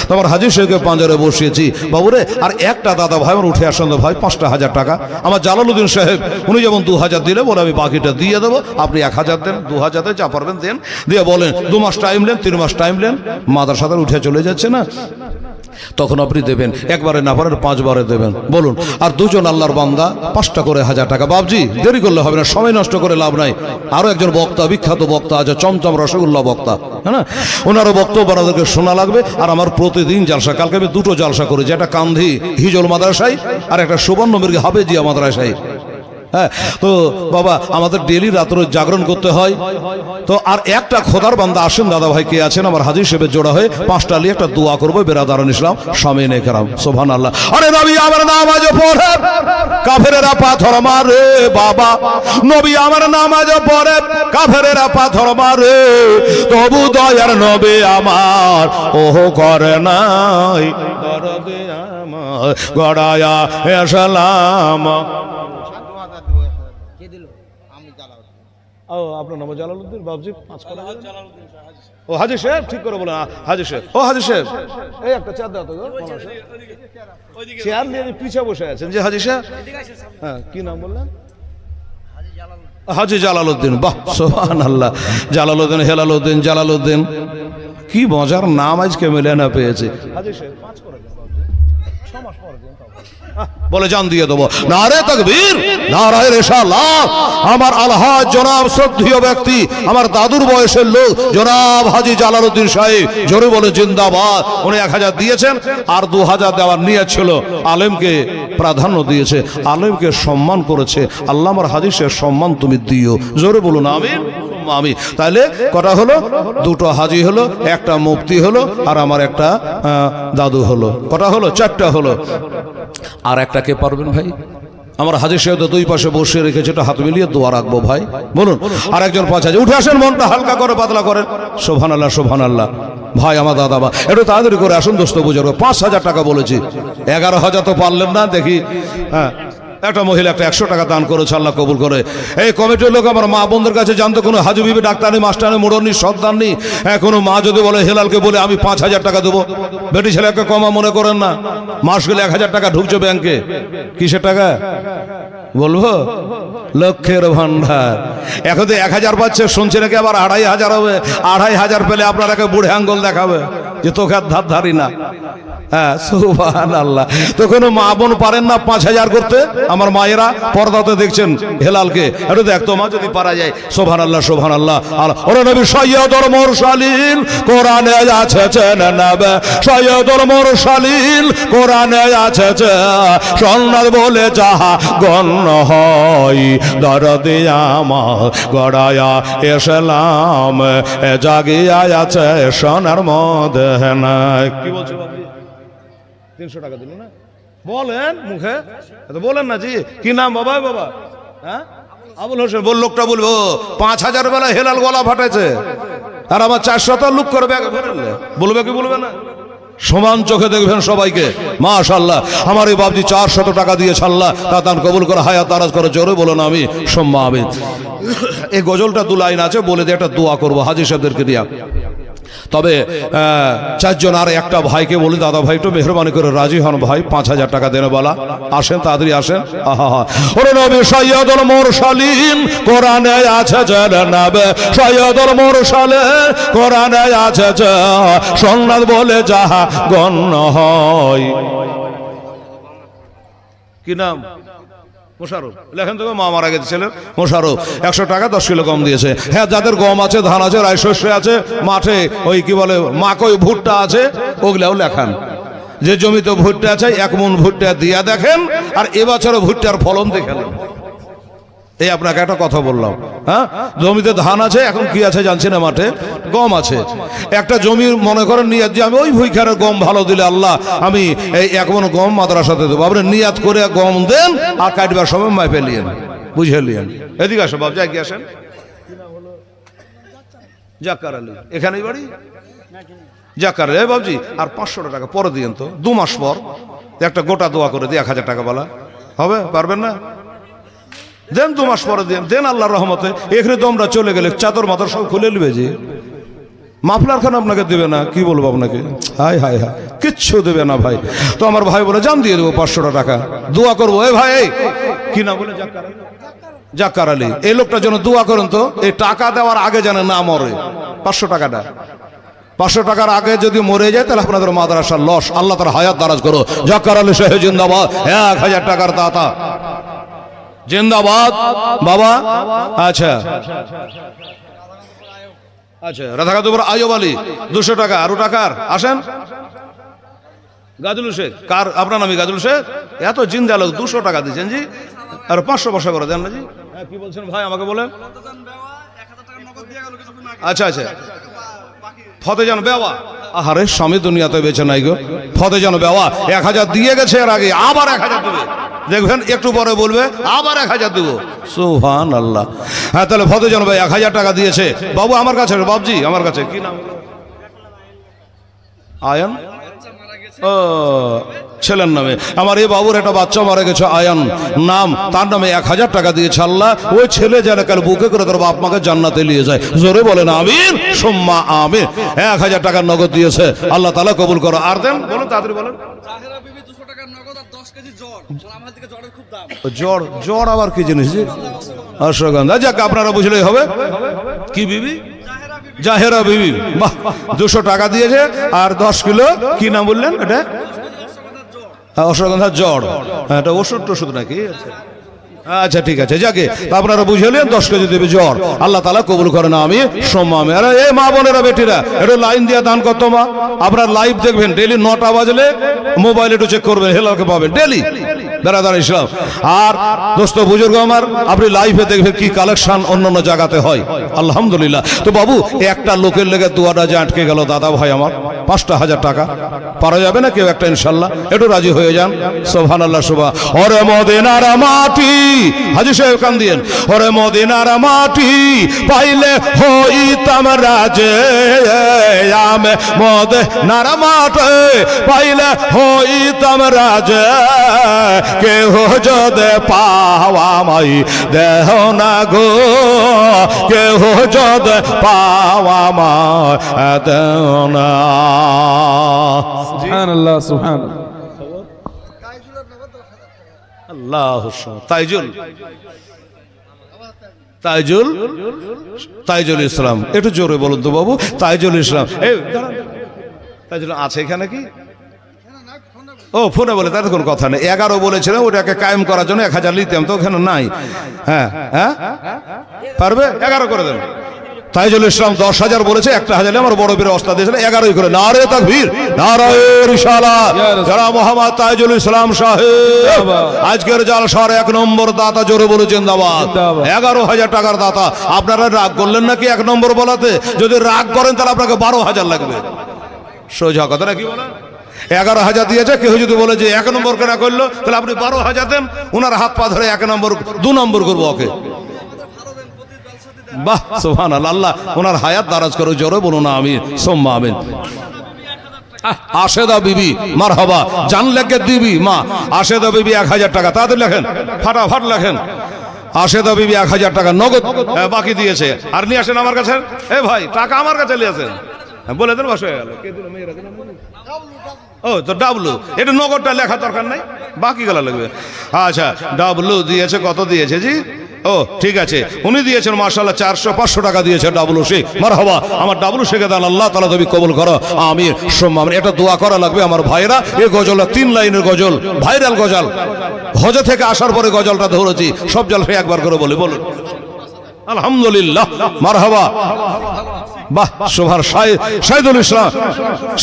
তোমার হাজি সাহেবকে পাঁজরে বসিয়েছি, বাবুরে আর একটা দাদা ভাই আমার উঠে আসেন ভাই, 5,000 টাকা। আমার জালালউদ্দিন সাহেব উনি যেমন 2000 দিলে, বলে আমি বাকিটা দিয়ে দেবো, আপনি 1000 দেন, 2000 দেন, যা পারবেন দেন। দিয়ে বলেন 2 মাস টাইম নেন, 3 মাস টাইম নেন, মাদ্রাসাতে উঠে চলে যাচ্ছে না, তখন আপনি দেবেন। একবারে না পারেন 5 বারে দেবেন। বলুন। আর দুজন আল্লাহর বান্দা 5টা করে 1000 টাকা। বাবজি দেরি করলে হবে না, সময় নষ্ট করে লাভ নাই। আরো একজন বক্তা, বিখ্যাত বক্তা আছে, চমচম রসগোল্লা বক্তা, হ্যাঁ না, ওনারও বক্তব্য আপনাদেরকে শোনা লাগবে। আর আমার প্রতিদিন জালসা, কালকে আমি 2টো জালসা করেছি, একটা কান্ধি হিজল মাদ্রাসায় আর একটা সুবর্ণ মির্গি হাফেজিয়া মাদ্রাসায়। হ্যাঁ, তো বাবা আমাদের ডেলি রাত্রে জাগরণ করতে হয়। তো আর একটা খোদার বান্দা আসেন দাদা ভাই, কে আছেন আমার হাজি সাহেবের জোড়া হয়ে 5টা নিয়ে একটা দোয়া করবো। বেরাদারান ইসলাম সামিনে কেরাম সুবহানাল্লাহ। আরে নবী আমার নামাজ পড়ে কাফেরেরা পাথর মারে, বাবা নবী আমার নামাজ পড়ে কাফেরেরা পাথর মারে, তবু দয়ার নবী আমার ওহ করে নাই দরদে আমার গড়ায়া এসলাম। আপনার নাম জালালউদ্দিন বাবজি? 5 করে ও হাজি সাহেব, ঠিক করে বলেন হাজি সাহেব। ও হাজি সাহেব এই একটা চেয়ার দাও তো, চেয়ার নিয়ে পিছে বসে আছেন যে হাজি সাহেব। হ্যাঁ, কি নাম বললেন? হাজি জালালউদ্দিন। বাহ সুবহানাল্লাহ। জালালউদ্দিন, হেলালউদ্দিন, জালালউদ্দিন, কি মজার নাম আজকে মেলে না পেয়েছে। হাজি সাহেব 5 করে দেন বাবজি, 6 মাস পরে দেন, বলে জান দিয়ে দেবো। নারে তাকবীর, নারে রিসালাত। আমার আলহাজ জনাব শ্রদ্ধেয় ব্যক্তি, আমার দাদুর বয়সের লোক জনাব হাজি জালালউদ্দিন সাহেব, জোরে বলে জিন্দাবাদ। উনি 1000 দিয়েছেন, আর 2000 দেওয়ার নিয়ত ছিল। আলেমকে প্রাধান্য দিয়েছে, আলেমকে সম্মান করেছে। আল্লাহ আমার হাজি সাহেব সম্মান তুমি দিও, জোরে বলুন আমিন। আমি তাহলে কটা হলো? 2টো হাজি হলো, একটা মুফতি হলো, আর আমার একটা দাদু হলো। কটা হলো? 4টা হলো। আর একটা কে পারবেন ভাই? আমার হাজি সাহেব তো 2 পাশে বসে রেখেছে, এটা হাত মিলিয়ে দোয়া রাখবো ভাই। বলুন। আর একজন 5000 উঠে আসেন, মনটা হালকা করে পাতলা করেন। সুবহানাল্লাহ সুবহানাল্লাহ। ভাই আমার দাদা বা একটু তাড়াতাড়ি করে আসুন দোস্ত বুঝুন। 5000 টাকা বলেছি, 11,000 তো পারলেন না। দেখি হ্যাঁ, একটা মহিলা একটা 100 টাকা দান করেছে, আল্লাহ কবুল করে। এই কমিটির লোক আমার মা বোনদের কাছে জানতো, কোনো হাজি বিবি ডাক্তার নেই, মাস্টার নেই, মোড়ন নেই, সর্দার নেই। কোনো মা যদি বলে হেলালকে বলে আমি 5000 টাকা দেবো, বেটি ছেলেকে কমা মনে করেন না। মাস গেলে 1000 টাকা ঢুকছে ব্যাংকে। কিসের টাকা বলবো? লক্ষ্যের ভান্ডার। এখন তো 1000 পাচ্ছে, শুনছে নাকি আবার 2500 হবে। 2500 পেলে আপনারাকে বুড়ে আঙ্গুল দেখাবে যে তোকে আর ধার ধারি না। হ্যাঁ সুবহানাল্লাহ। তো কোনো মা বোন পারেন না 5000 করতে? আমার মায়েরা পর্দাতে দেখছেন হেলালকে, একটু দেখ তো মা যদি পারা যায়। সুবহানাল্লাহ সুবহানাল্লাহ। ওরে নবী সৈয়দুল মুরসালিন কোরআনে আছে নবী সৈয়দুল মুরসালিন কোরআনে আছে সন্ন্যাস বলে যাহা গণ্য হয় দরদে আমার গড়ায়া এসলাম জাগিয়া আছে সোনার মদনা। কি বলছো বাবজি? 300 টাকা দিল না? বলেন মুখে বলেন না জি। কি নাম বাবা? বাবা হ্যাঁ আবুল হোসেন। বল লোকটা বলবো 5000 বেলা হেলাল গলা ফাটেছে আর আমার 400 লোক করে ব্যাগে ভরলে বলবে কি বলবে না? সমান চোখে দেখবেন সবাইকে। মাশাআল্লাহ আমার এই বাবজি 400 টাকা দিয়ে ছাড়লা তা দান কবুল করে হায়াত দারাজ করে জোরে বলো না আমি সম্মা আমিন। এই গজলটা 2 লাইন আছে, বলে দিয়ে একটা দোয়া করবো হাজী সাহেবদেরকে দিয়া। তবে 4 জন আর একটা ভাইকে বলি দাদা ভাই একটু মেহরবানি করে রাজি হন ভাই, 5000 টাকা দেনে বলা। আসেন তাড়াতাড়ি আসেন। আহা ওরে নবী সৈয়দুল মুরসালিন কোরআনে আছে নবী সৈয়দুল মুরসালিন কোরআনে আছে সুন্নাত বলে যাহা গণ্য হয়। কি নাম? মোশারফ। লেখেন তো মা মারা গেছিলেন মোশারফ। 100 টাকা 10 কিলো কম দিয়েছে। হ্যাঁ যাদের গম আছে ধান আছে রাই শস্য আছে মাঠে ওই কি বলে মাকই ভুট্টা আছে ওগুলাও লেখান। যে জমিতে ভুট্টা আছে 1 মণ ভুট্টা দিয়া দেখেন আর এবছরে ভুট্টার ফলন দেখেন। এই আপনাকে একটা কথা বললাম। হ্যাঁ জমিতে ধান আছে, এখন কি আছে জানছি না, মাঠে গম আছে। একটা জমি মনে করেন নিয়াত যে আমি ওই ভুইখানের গম ভালো দিলে আল্লাহ আমি এই 1 মণ গম মাদ্রাসাতে দেবো। আপনি নিয়াত করে গম দেন আর কাটবার সময় মাই ফেলিয়েন বুঝে লিয়েন। এদিকে আসো বাবু, যাই কি আসেন। জাক্কার আলী এখানেই বাড়ি? জাক্কার আলী বাবজি আর 500 টাকা পরে দিয়েন তো, 2 মাস পর একটা গোটা দোয়া করে দিই 1000 টাকা বলা হবে? পারবেন না? দেন 2 মাস পরে দেন আল্লাহর রহমতে। এখানে তোমরা চলে গেলে চাদর মাদর সব খুলে নেবে যে মাফলার খান আপনাকে দেবে না। কি বলবো আপনাকে? হাই হাই হাই কিচ্ছু দেবে না ভাই। তো আমার ভাই বলে জান দিয়ে দেবো 500 টাকা দোয়া করবো। এই ভাই এই কি না বলে জাক্কার আলী এই লোকটার জন্য দোয়া করেন তো। এই টাকা দেওয়ার আগে যেন না মরে। 500 টাকাটা 500 টাকার আগে যদি মরে যায় তাহলে আপনাদের মাদ্রাসার লস। আল্লাহ তার হায়াত দারাজ করো। জাক্কার আলী সাহেব জিন্দাবাদ। 1000 টাকার দাতা জিন্দাবাদ বাবা। আচ্ছা আচ্ছা রাধাকাতুপুর আয়ুব আলী 200 টাকা। আরো টাকার আসেন গাজুল শেখ। কার আপনার নামই গাজুল শেখ? এত জিন্দা লোক 200 টাকা দিচ্ছেন জি। আর 500 বর্ষা করে দেন না জি। হ্যাঁ কি বলছেন ভাই আমাকে বলেন। আচ্ছা আচ্ছা ফতেজান বেওয়া। আহারে স্বামী দুনিয়াতে বেঁচে নাই গো। ফতেজান বেওয়া 1000 দিয়ে গেছে এর আগে, আবার 1000 দেবে দেখবেন। একটু পরে বলবে আবার 1000 দেবো। সুবহানাল্লাহ। হ্যাঁ তাহলে ফতেজান ভাই 1000 টাকা দিয়েছে বাবু আমার কাছে। বাবজি আমার কাছে কি নাম? আয়ন। ও ছেলের নামে আমার এই বাবুর একটা বাচ্চা মারা গেছে আয়ন নাম, তার নামে 1000 টাকা দিয়েছে আল্লাহ। ওই ছেলে যেন কাল বুকে করে তোর বাপ মাকে জান্নাতে নিয়ে যায়। জোরে বলেন আমিন সুম্মা আমিন। 1000 টাকার নগদ দিয়েছে আল্লাহ তাআলা কবুল করো। আর দেন বলুন তাড়াতাড়ি বলেন। জ্বর জ্বর আবার কি জিনিস? অশ্বগন্ধা। যাক আপনারা বুঝলেই হবে। কি বিবি? জাহেরা বিবি। বাহ 200 টাকা দিয়েছে আর 10 কিলো কি নাম বললেন এটা? অশ্বগন্ধার জ্বর। এটা ওষুধ টষুধ নাকি? আচ্ছা ঠিক আছে যাকে আপনারা বুঝলেন 10 কেজি দেবে জ্বর। আল্লাহ তাআলা কবুল করেন আমি সম্মামে। আরে এই মা বোনেরা বেটিরা একটু লাইন দিয়ে দান করতো মা। আপনার লাইভ দেখবেন ডেলি 9টা বাজলে মোবাইলে একটু চেক করবেন হেলালকে পাবেন ডেলি বেড়াদার ইসলাম। আর দোস্ত বুজুর্গ আমার আপনি লাইভে দেখবেন কি কালেকশন অন্যান্য জায়গাতে হয় আলহামদুলিল্লাহ। তো বাবু একটা লোকের লেগে দুয়াটা যে আটকে গেল দাদা ভাই আমার 5,000 টাকা পারা যাবে না কেউ একটা ইনশাল্লাহ? একটু রাজি হয়ে যান। সুবহানাল্লাহ সুবহান। ওরে মদিনার মাটি হাজী সাহেব কান দিয়েন। ওরে মদিনার মাটি পাইলে হইতাম রাজে আমি মদিনার মাটি পাইলে হইতাম রাজে কেহ যদি পাওয়া মাই দেহ না গো কেহ যদি পাওয়া মাই দেহ না। সুবহানাল্লাহ সুবহানাল্লাহ। আল্লাহ তাইজুল তাইজুল তাইজুল ইসলাম একটু জোরে বলুন তো বাবু। তাইজুল ইসলাম এই তাইজুল আছে এখানে কি? ও ফোনে বলে তাতে কোনো কথা নেই, 11 বলেছিলাম ওটাকে কায়েম করার জন্য 1000 নিতাম, তো ওখানে নাই। হ্যাঁ হ্যাঁ পারবে, 11 করে দেন। তাইজুল ইসলাম 10,000 বলেছে, 1,000 আমার বড় বীর ওস্তাদ দিয়েছিল, 11ই করে। নারে তাকবীর, নারে রিসালাত, যারা মোহাম্মদ তাইজুল ইসলাম সাহেব আজকের জালসার 1 নম্বর দাতা, জোরে বলে জিন্দাবাদ। 11,000 টাকার দাতা। আপনারা রাগ করলেন নাকি 1 নম্বর বলাতে? যদি রাগ করেন তাহলে আপনাকে 12,000 লাগবে। সোজা কথাটা কি বলেন? 11,000 দিয়েছে, কেউ যদি বলে যে 1 নম্বর কেনা করলো, তাহলে আপনি 12,000 দেন, ওনার হাত পা ধরে 1 নম্বর 2 নম্বর করবো ওকে। বাহ সুবহানাল্লাহ, আল্লাহ ওনার হায়াত দারাজ করে, জোরে বলুন আমিন সুম্মা আমিন। আশেদা বিবি মারহাবা, জান লেগে দিবি মা। আশেদা বিবি 1,000 টাকা, তাদের লেখেন, ফাটাফাট লেখেন। আশেদা বিবি 1,000 টাকা নগদ বাকি দিয়েছে। আর নিয়ে আসেন আমার কাছে। এ ভাই, টাকা আমার কাছে নিয়ে আসেন, বলে দেন, বসে হয়ে গেল। ও তো ডাবলু, এটা নগদটা লেখা দরকার নাই, বাকি গেলা লাগবে। আচ্ছা, ডাবলু দিয়েছে, কত দিয়েছে জি? ও ঠিক আছে, উনি দিয়েছেন মাশাআল্লাহ 400-500 টাকা দিয়েছে ডাবলু শেখ। মারহাবা, আমার ডাবলু শেখে দেন, আল্লাহ তাআলা তুমি কবুল করো আমিন সুম্মা আমিন। এটা দোয়া করা লাগবে আমার ভাইরা। এই গজলটা 3 লাইনের গজল, ভাইরাল গজল। হজে থেকে আসার পরে গজলটা ধরেছি, সব জলসে একবার করে বলি, বলুন আলহামদুলিল্লাহ, মারহাবা। বাহ সুবহান, শাহিদুল ইসলাম,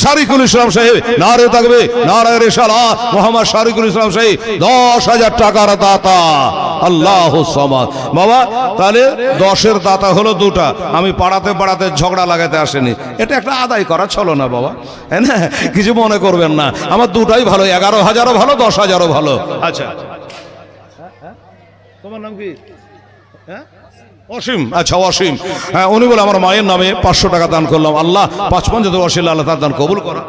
শারিকুল ইসলাম সাহেব, নারে তাকবীর, নারে রিসালাত, মোহাম্মদ শারিকুল ইসলাম সাহেব 10,000 টাকার দাতা। আল্লাহু সামাদ। বাবা, তাহলে 10-এর দাতা হলো 2টা। আমি পাড়াতে পাড়াতে ঝগড়া লাগাতে আসেনি, এটা একটা আদায় করা চলো না বাবা, হ্যাঁ না, কিছু মনে করবেন না। আমার 2টাই ভালো, 11,000ও ভালো, 10,000ও ভালো। আচ্ছা, তোমার নাম কি? হ্যাঁ অসীম। আচ্ছা অসীম, হ্যাঁ, উনি বলে আমার মায়ের নামে 500 টাকা দান করলাম, আল্লাহ 55 ওয়াসিলা আল্লাহ তার দান কবুল করো।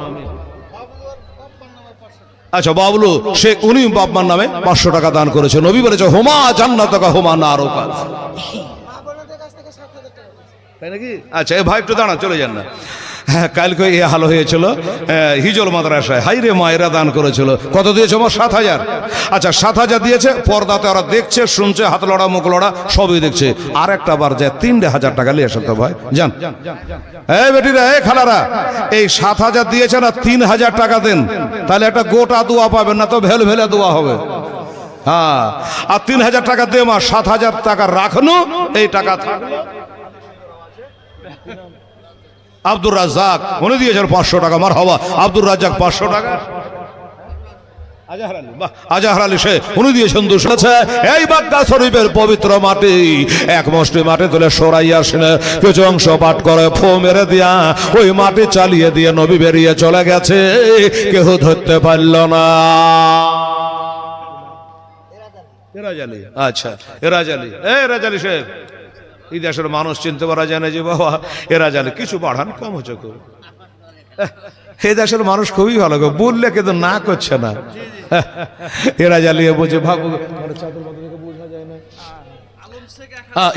আচ্ছা বাবলু শেখ, উনি বাপমার নামে 500 টাকা দান করেছে। নবী বলেছে হুমা জান্নাতুকা হুমা নারুকা, তাই নাকি? আচ্ছা এ ভাই একটু দাঁড়ান, চলে যান না। হ্যাঁ, কালকে এ হাল হয়েছিল হিজল মাদ্রাসায়, হাই রে মায়েরা দান করেছিল। কত দিয়েছে আমার? 7,000। আচ্ছা 7,000 দিয়েছে, পর্দাতে ওরা দেখছে, শুনছে, হাত লড়া মুখ লড়া সবই দেখছে। আর একটা বার যায় 3,000 টাকা নিয়ে আসেন তো ভাই, যান। এই বেটিরা, এই খালারা, এই 7,000 দিয়েছেন আর 3,000 টাকা দেন, তাহলে একটা গোটা দোয়া পাবেন, না তো ভেল ভেলে দোয়া হবে। হ্যাঁ, আর 3,000 টাকা দে মা, 7,000 টাকা রাখনো, এই টাকা থাকলো। আব্দুর রাজ্জাক, উনি দিয়েছেন 500 টাকা, মারহাবা। আব্দুর রাজ্জাক 500 টাকা। আজহার আলী শেখ, উনি দিয়েছেন 200। এই বাগদা শরীফের পবিত্র মাটি, এক মুষ্টি মাটি তুলে সরাইয়া আসলে কিছু অংশ পাঠ করে ফো মেরে দিয়া ওই মাটি চালিয়ে দিয়ে নবী বেরিয়ে চলে গেছে, কেউ ধরতে পারল না। এরাজালি, আচ্ছা এরাজালি, এই রাজালি শেখ, এই দেশের মানুষ চিনতে পারা যায় না যে বাবা এরাজালি। কিছু বাড়ান, কম হচ্ছে খুব। এই দেশের মানুষ খুবই ভালো, বললে কিন্তু না করছে না। এরা জ্বালিয়ে বোঝে, ভাবো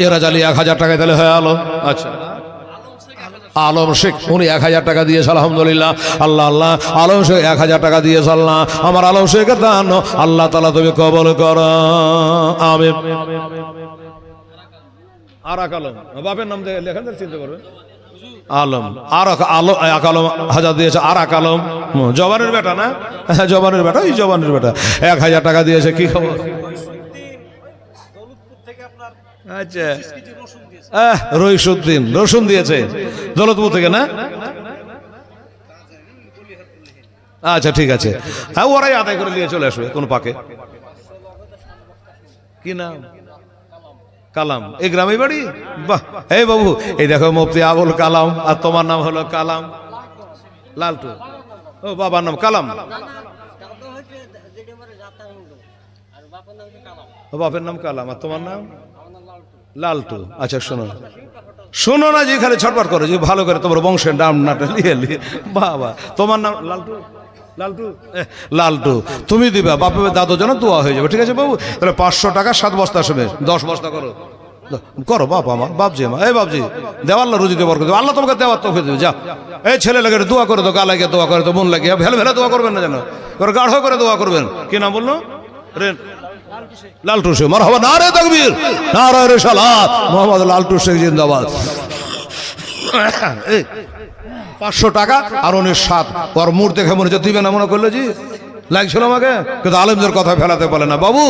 এরা জ্বালিয়ে 1,000 টাকা দিলে হয়ে আলো। আচ্ছা আলম শেখ, উনি 1,000 টাকা দিয়েছে, আলহামদুলিল্লাহ। আল্লাহ আল্লাহ, আলম শেখ 1,000 টাকা দিয়েছে, আল্লাহ আমার আলম শেখের দান আল্লাহ তাআলা তুমি কবুল করো আমিন। আরাক আলম, বাপের নাম লেখেন, চিনতে পারবেন। আলম, আরাক আলম, 1,000 দিয়েছে। আরাক আলম, জবানের বেটা না? জবানের বেটা, এই জবানের বেটা 1,000 টাকা দিয়েছে। কি খবর? আচ্ছা রইসুদ্দিন, রসুন দিয়েছে দৌলতপুর থেকে না? আচ্ছা ঠিক আছে, হ্যাঁ ওরাই আদায় করে নিয়ে চলে আসবে কোন পাকে। কি নাম? কালাম। এই গ্রামে বাড়ি? বাহ, এই বাবু, এই দেখো মুফতি আবুল কালাম, আর তোমার নাম হলো কালাম লালটু। ও বাবার নাম কালাম, বাপের নাম কালাম, আর তোমার নাম লালটু। আচ্ছা শোনো, শোনো না, যেখানে ছটপট করো যে ভালো করে তোমার বংশের নাম নাটা লিয়ে লিয়ে। বাবা তোমার নাম লালটু? লালটু, লালটু তুমি দিবা, বাপের দাদু যেন দোয়া হয়ে যাবে। ঠিক আছে বাবু, তাহলে 500 টাকা 7 বস্তা আসবে, 10 বস্তা করো, করো বাপ আমার, বাপজি আমার, এই বাপজি দেও, আল্লাহ রুজিতে বরকত দেবে, আল্লাহ তোমাকে দেওয়ার তৌফিক দেবে। যা এই ছেলে লাগে দোয়া করে, তো গা লাগিয়ে দোয়া করে, তো মন লাগিয়ে ভেলে ভেলে দোয়া করবেন না, যেন গাঢ় করে দোয়া করবেন। কি নাম বললো? লালটু শেখ, মারহাবা, নারে তাকবীর, নারে রিসালাত, মোহাম্মদ লালটু শেখ জিন্দাবাদ। 500 টাকা আর 19 ওর মুড দেখে মনে হচ্ছে দিবে না, মনে করলো জি লাগছিল আমাকে, কিন্তু আলেমদের কথা ফেলাতে বলে না। বাবু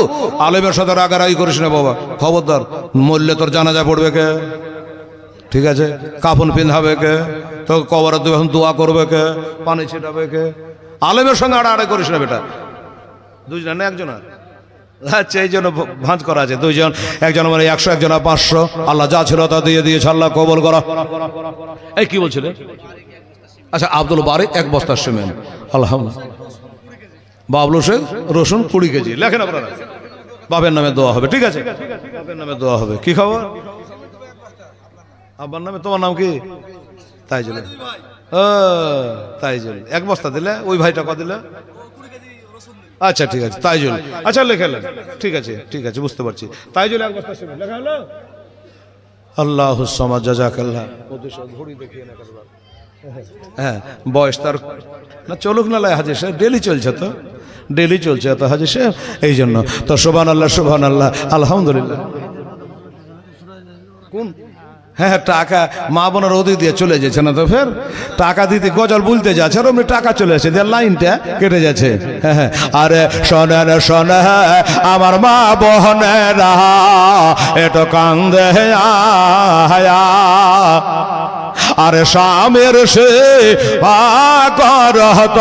আলেমের সাথে রাগারাগি করিস না বাবা, খবরদার। মরলে তোর জানাজা পড়বে কে? ঠিক আছে, কাফন পিন্ধাবে কে? তো কবরে তুই এখন দোয়া করবে কে? পানি ছিটাবে কে? আলেমের সঙ্গে আড়াআড়ি করিস না বেটা। দুইজন না একজন? আচ্ছা, এই জন্য ভাঁজ করা আছে দুইজন, একজন মানে 100, একজন 500। আল্লাহ যা ছিল তা দিয়ে দিয়েছে, আল্লাহ কবল করা। এই কি বলছিলে? আচ্ছা, আব্দুল বারি 1 বস্তা সিমেন্ট, আলহামদুলিল্লাহ। বাবলু শেখ রসুন 20 কেজি। লেখেন আপনারা, বাবের নামে দোয়া হবে। ঠিক আছে, বাবের নামে দোয়া হবে। কি খবর? আব্বার নামে। তোমার নাম কি? তাইজুল। তাইজুল 1 বস্তা দিলে। ওই ভাইটা কত দিলে? আচ্ছা ঠিক আছে, তাইজুল। আচ্ছা লেখালেন, ঠিক আছে ঠিক আছে, বুঝতে পারছি। তাইজুল 1 বস্তা সিমেন্ট লেখা হলো। আল্লাহুস সামাদ, জাযাকাল্লাহ। ঘড়ি দেখিয়ে না কাজবার। হ্যাঁ, বয়স তার না চলুক না লাই হাজি সাহেব, ডেলি চলছে তো, ডেলি চলছে তো হাজি সাহেব, এই জন্য তো সুবহানাল্লাহ সুবহানাল্লাহ আলহামদুলিল্লাহ। কোন? হ্যাঁ, টাকা মা বোনের ওদিক দিয়ে চলে যাচ্ছে না তো, ফের টাকা দিতে গজল বলতে যাচ্ছে আর অমনি টাকা চলে আসছে, দিয়ে লাইনটা কেটে যাচ্ছে। হ্যাঁ হ্যাঁ, আরে শোনেন শোনে আমার মা বোনেরা, এটো কান্দে আয়া, আরে স্বামীর সে করত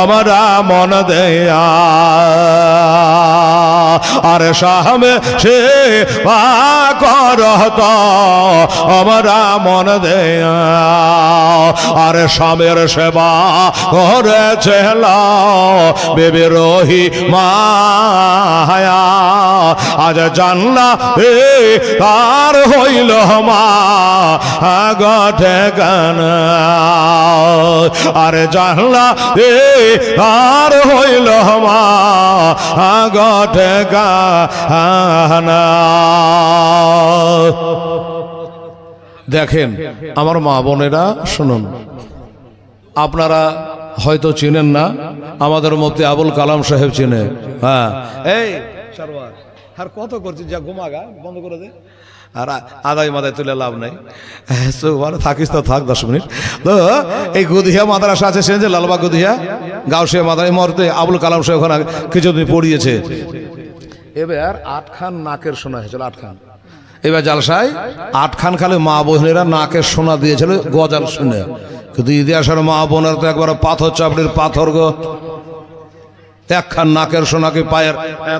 আমরা মন দেয়া, আরে স্বামী সে করত আমরা মন দেয়া, আরে স্বামীর সেবা করেছিল বেবি রহি মায়া, আজ জান্নাতে তার হইল মা গঠে গান, আরে জান্নাতে তার হইল মা গঠে গান। দেখেন আমার মা বোনেরা, শুনুন, আপনারা হয়তো চিনেন না, আমাদের মধ্যে আবুল কালাম সাহেব চিনে। হ্যাঁ, এই সরওয়ার আর কত করছিস, যা ঘুমাগা, বন্ধ করে দে। আর আদায় মাদায় তুলে লাভ নাই, থাকিস তো থাক 10 মিনিট। তো এই গুদিয়া মাদ্রাসা আছে, সে যে লালবাগ গুদিয়া গাউসিয়া মাদ্রাসা, এই মুহূর্তে আবুল কালাম সাহেব ওখানে কিছুদিন পড়িয়েছে। এবার 8 খান নাকের সোনা হয়েছিল, 8 খান। এবার জালসায় 8 খান খালি মা বোনেরা নাকের সোনা দিয়েছিল গজাল শুনে, কিন্তু ইতিহাসের মা বোনের তো একবার পাথর চাপড়ির পাথর গো। 1 খান নাকের সোনাকে পায়ের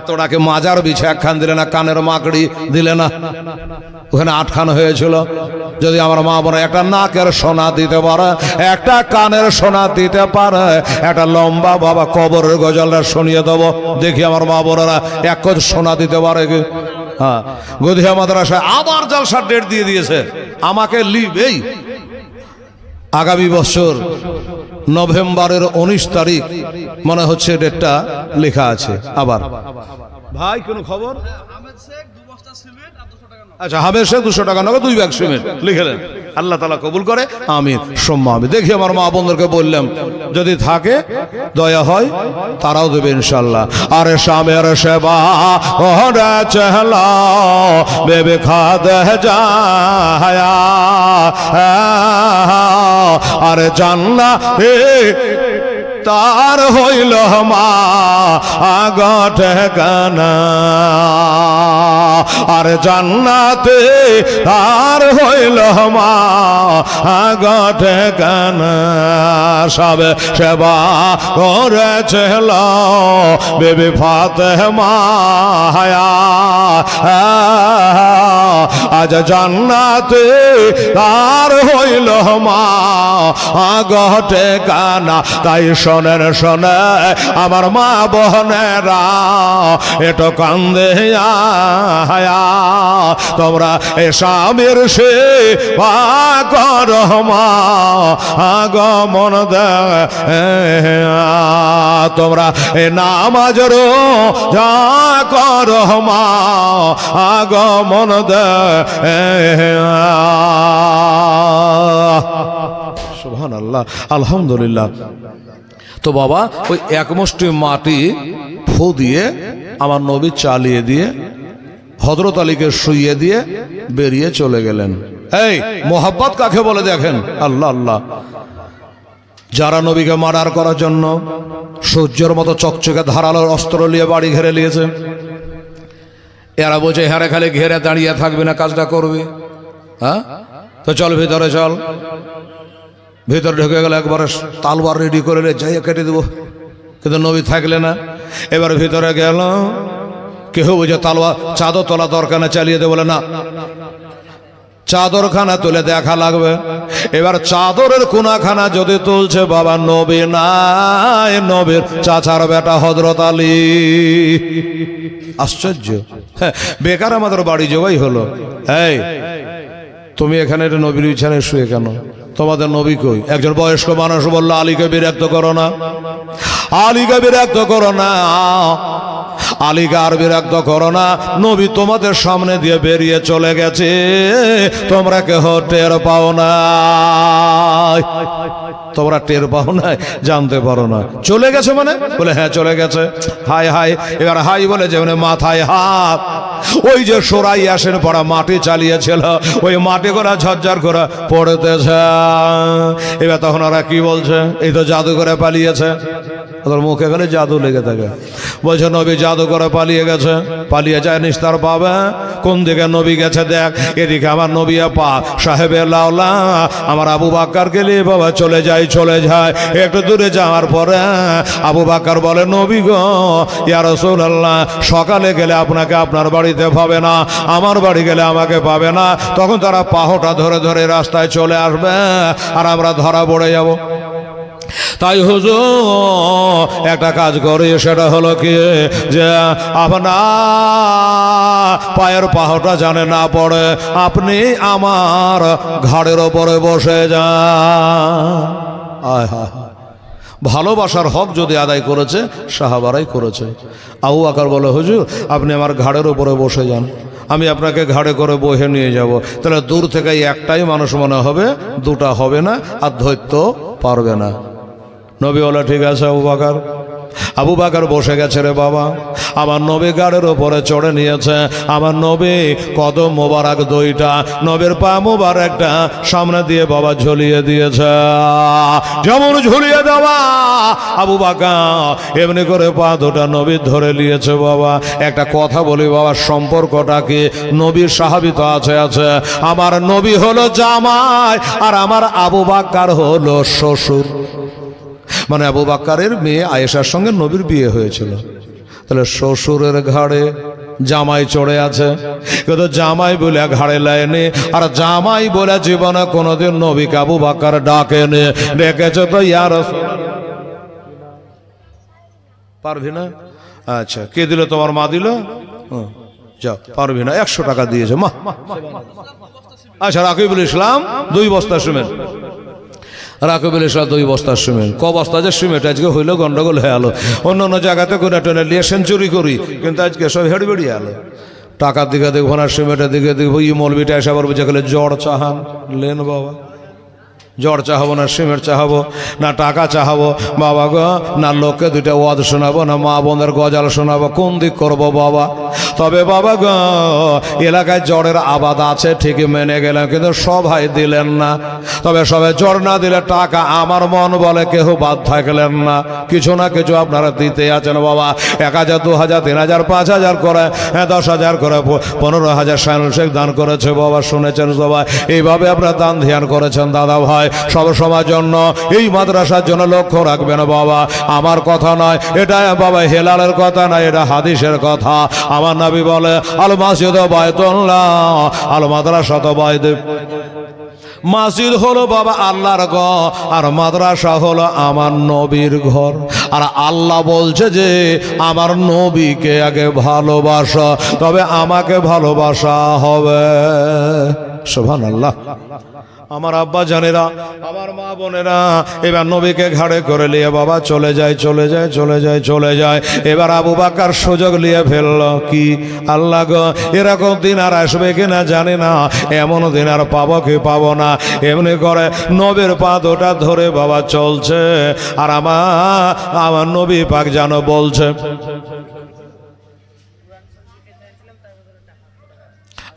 তোড়াকে মাজার বিছে 1 খান দিলে না, কানের মাকড়ি দিলে না, ওখানে 8 খান হয়েছিল। যদি আমার মা বোন একটা নাকের সোনা দিতে পারে, একটা কানের সোনা দিতে পারে, একটা লম্বা বাবা কবরের গজলটা শুনিয়ে দেবো, দেখি আমার মা বোনেরা 1 কোট সোনা দিতে পারে কি। হ্যাঁ, গদিয়া মাদ্রাসায় আবার জালসার ডেট দিয়ে দিয়েছে আমাকে, লিভ এই আগামী বছর নভেম্বরের 19 তারিখ মনে হচ্ছে ডেটটা লেখা আছে। আবার ভাই কোন খবর? আচ্ছা, হামের সে 200 টাকা নগদ, 2 ব্যাগ সিমেন্ট লিখেলেন। আল্লাহ তাআলা কবুল করে, আমিন সুম্মা আমিন। দেখি আমার মা বোনদেরকে বললাম যদি থাকে দয়া হয় তারাও দেবে ইনশাআল্লাহ। আরে স্বামীর সেবা ওরে চেহলা বেবে খাদে যায়া, আরে জান্নাতে তার হইল মা গঠে গানা, আর জান্নাতে তার হইল মা গঠে গানা, সব সেবা করেছিল বেবি ফাতেমা, আজ জান্নাতে তার হইল মা গঠে গানা। তাই শোনেন শোনে আমার মা বোনেরা, এটো কান্দে আয়া, তোমরা এ স্বামীর সেবা করো মা আগমন দে, তোমরা এ নামাজ রোজা করো মা আগমন দে। সুবহানাল্লাহ আলহামদুলিল্লাহ। তো বাবা ওই 1 মুষ্টি মাটি ফু দিয়ে আমার নবী চালিয়ে দিয়ে হযরত আলীকে শুইয়ে দিয়ে বেরিয়ে চলে গেলেন। এই মোহাব্বত কাকে বলে দেখেন, আল্লাহ আল্লাহ। যারা নবীকে মার্ডার করার জন্য সূর্যের মতো চকচকে ধারালো অস্ত্র নিয়ে বাড়ি ঘেরে নিয়েছে, এরা বলছে হ্যাঁ খালি ঘেরে দাঁড়িয়ে থাকবি না, কাজটা করবি। হ্যাঁ, তো চল ভিতরে চল। ভিতরে ঢুকে গেলে একবারে তালবার রেডি করে যাই কেটে দেবো, কিন্তু নবী থাকলে না। এবার ভিতরে গেল, কেউ বুঝে তালবার চাদর তোলা দরকার না, চালিয়ে দে বলে না, চাদরখানা তুলে দেখা লাগবে। এবার চাদরের কোনাখানা যদি তুলছে, বাবা নবী নাই, নবীর চাচার বেটা হযরত আলী। আশ্চর্য, হ্যাঁ, বেকার আমাদের বাড়ি জবাই হলো। এই তুমি এখানে নবীর বিছানায় শুয়ে কেন? তোমাদের নবী কই? একজন বয়স্ক মানুষ বলল, আলীকে বিরক্ত করো না, আলীকে বিরক্ত করো না, আলীকে আর বিরক্ত করো না, নবী তোমাদের সামনে দিয়ে বেরিয়ে চলে গেছে, তোমরা কেহ টের পাও না, তোমরা টের পাও না, জানতে পারো না। চলে গেছে মানে? বলে হ্যাঁ চলে গেছে। হাই হাই, এবার হাই বলে যে মাথায় হাত, ওই যে সরাই আসেন পড়া মাটি চালিয়েছিল, ওই মাটি করে ঝরঝর করে পড়তেছে। এবার তখন ওরা কি বলছে? এই তো জাদু করে পালিয়েছে। ওদের মুখে গেলে জাদু লেগে থাকে। বলছে নবী জাদু করে পালিয়ে গেছে। পালিয়ে যায় নিস্তার পাবে? কোন দিকে নবী গেছে দেখ, এদিকে আমার নবী পাক সাহেবের লাউলা আমার আবু বাক্কারকে নিয়ে বাবা চলে যায়, চলে যায়। একটু দূরে যাওয়ার পরে আবু বাক্কার বলে, নবী গো, ইয়া রাসূলুল্লাহ, সকালে গেলে আপনাকে আপনার বাড়িতে পাবে না, আমার বাড়ি গেলে আমাকে পাবে না। তখন তারা পাহটা ধরে ধরে রাস্তায় চলে আসবে, আর আমরা ধরা পড়ে যাব। তাই হুজুর একটা কাজ করি, সেটা হলো কি, যে আপনার পায়ের পাহটা জানে না পড়ে, আপনি আমার ঘাড়ের ওপরে বসে যান। আয় হায়, ভালোবাসার হক যদি আদায় করেছে, সাহাবারাই করেছে। আবু বকর বলে, হুজুর আপনি আমার ঘাড়ের উপরে বসে যান, আমি আপনাকে ঘাড়ে করে বহে নিয়ে যাব। তাহলে দূর থেকে একটাই মানুষ মনে হবে, দুটা হবে না, আর ধৈর্য পারবে না। নবী বলে ঠিক আছে আবু বকর। আবু বকর বসে গেছে রে বাবা, আমার নবী গাড়ির ওপরে চড়ে নিয়েছে। আমার নবী কদম মোবারক দুইটা, নবীর পা মোবারকটা সামনে দিয়ে বাবা ঝুলিয়ে দিয়েছে। যেমন ঝুলিয়ে দেওয়া আবু বকর এমনি করে পা দুটা নবী ধরে নিয়েছে। বাবা একটা কথা বলি বাবা, সম্পর্কটা কি? নবীর সাহাবী তো আছে আছে, আমার নবী হলো জামাই, আর আমার আবু বকর হলো শ্বশুর। মানে আবু বকরের মেয়ে আয়েশার সঙ্গে নবীর বিয়ে হয়েছিল। তাহলে শ্বশুরের ঘাড়ে জামাই চড়ে আছে, কিন্তু জামাই বলে ঘাড়ে লাইনি, আর জামাই বলে জীবনে কোনোদিন নবীকে আবু বকর ডাকেনি। ডেকেছে তো ইয়া রাসূলুল্লাহ। পারবি না? আচ্ছা, কে দিল? তোমার মা দিল? যাও, পারবি না, 100 টাকা দিয়েছে মা। আচ্ছা, রাকিবুল ইসলাম 2 বস্তা সিমেন্ট, রাকিবুল ইসলাম 2 বস্তা সিমেন্ট। ক বস্তা যে সিমেন্ট আজকে হইলো, গন্ডগোল হয়ে আলো। অন্য অন্য জায়গাতে করে টেনে নিয়ে সেঞ্চুরি করি, কিন্তু আজকে সব হেড়ে বেড়িয়ে আলো। টাকার দিকে দেখবো না, সিমেন্টের দিকে দেখবো। ই মৌলবিটা এসে আবার বুঝে গেলে জ্বর চাহান লেন বাবা, জ্বর চাহাবো না সিমেন্ট চাহাবো না টাকা চাহাবো বাবা গো, না লোককে 2টা ওয়াজ শোনাবো, না মা বোনের গজাল শোনাবো, কোন দিক করবো বাবা? তবে বাবা গো, এলাকায় জ্বরের আবাদ আছে ঠিকই মেনে গেলাম, কিন্তু সবাই দিলেন না। তবে সবাই জ্বর না দিলে টাকা আমার মন বলে কেউ বাদ থাকলেন না। কিছু না কিছু আপনারা দিতে আছেন বাবা, 1000, 2000, 3000, 5000 করে, 10,000 করে, 15,000 শায়নুল শেখ দান করেছে বাবা, শুনেছেন সবাই। এইভাবে আপনারা দান ধ্যান করেছেন দাদা ভাই। সব সময়ের জন্য এই মাদ্রাসার জন্য লক্ষ্য রাখবেন বাবা। আমার কথা নয় এটা বাবা, হেলালের কথা নয়, এটা হাদিসের কথা। আমার নবী বলে, আল মাসজিদ বাইতুল্লাহ, আল মাদ্রাসা তো বাইত। মসজিদ হলো বাবা আল্লাহর ঘর, আর মাদ্রাসা হলো আমার নবীর ঘর। আর আল্লাহ বলছে যে আমার নবীকে আগে ভালোবাসা, তবে আমাকে ভালোবাসা হবে। সুবহানাল্লাহ। আমার আব্বা জানেরা, আমার মা বোনেরা, এবার নবীকে ঘাড়ে করে নিয়ে বাবা চলে যায়, চলে যায়, চলে যায়, চলে যায়। এবার আবু বকর সুযোগ নিয়ে ফেললো কি, আল্লাহ গো, এরকম দিন আর আসবে কিনা জানি না, এমন দিন আর পাবো কি পাবো না। এমনি করে নবীর পা দুটা ধরে বাবা চলছে, আর আমার নবী পাক যেন বলছে,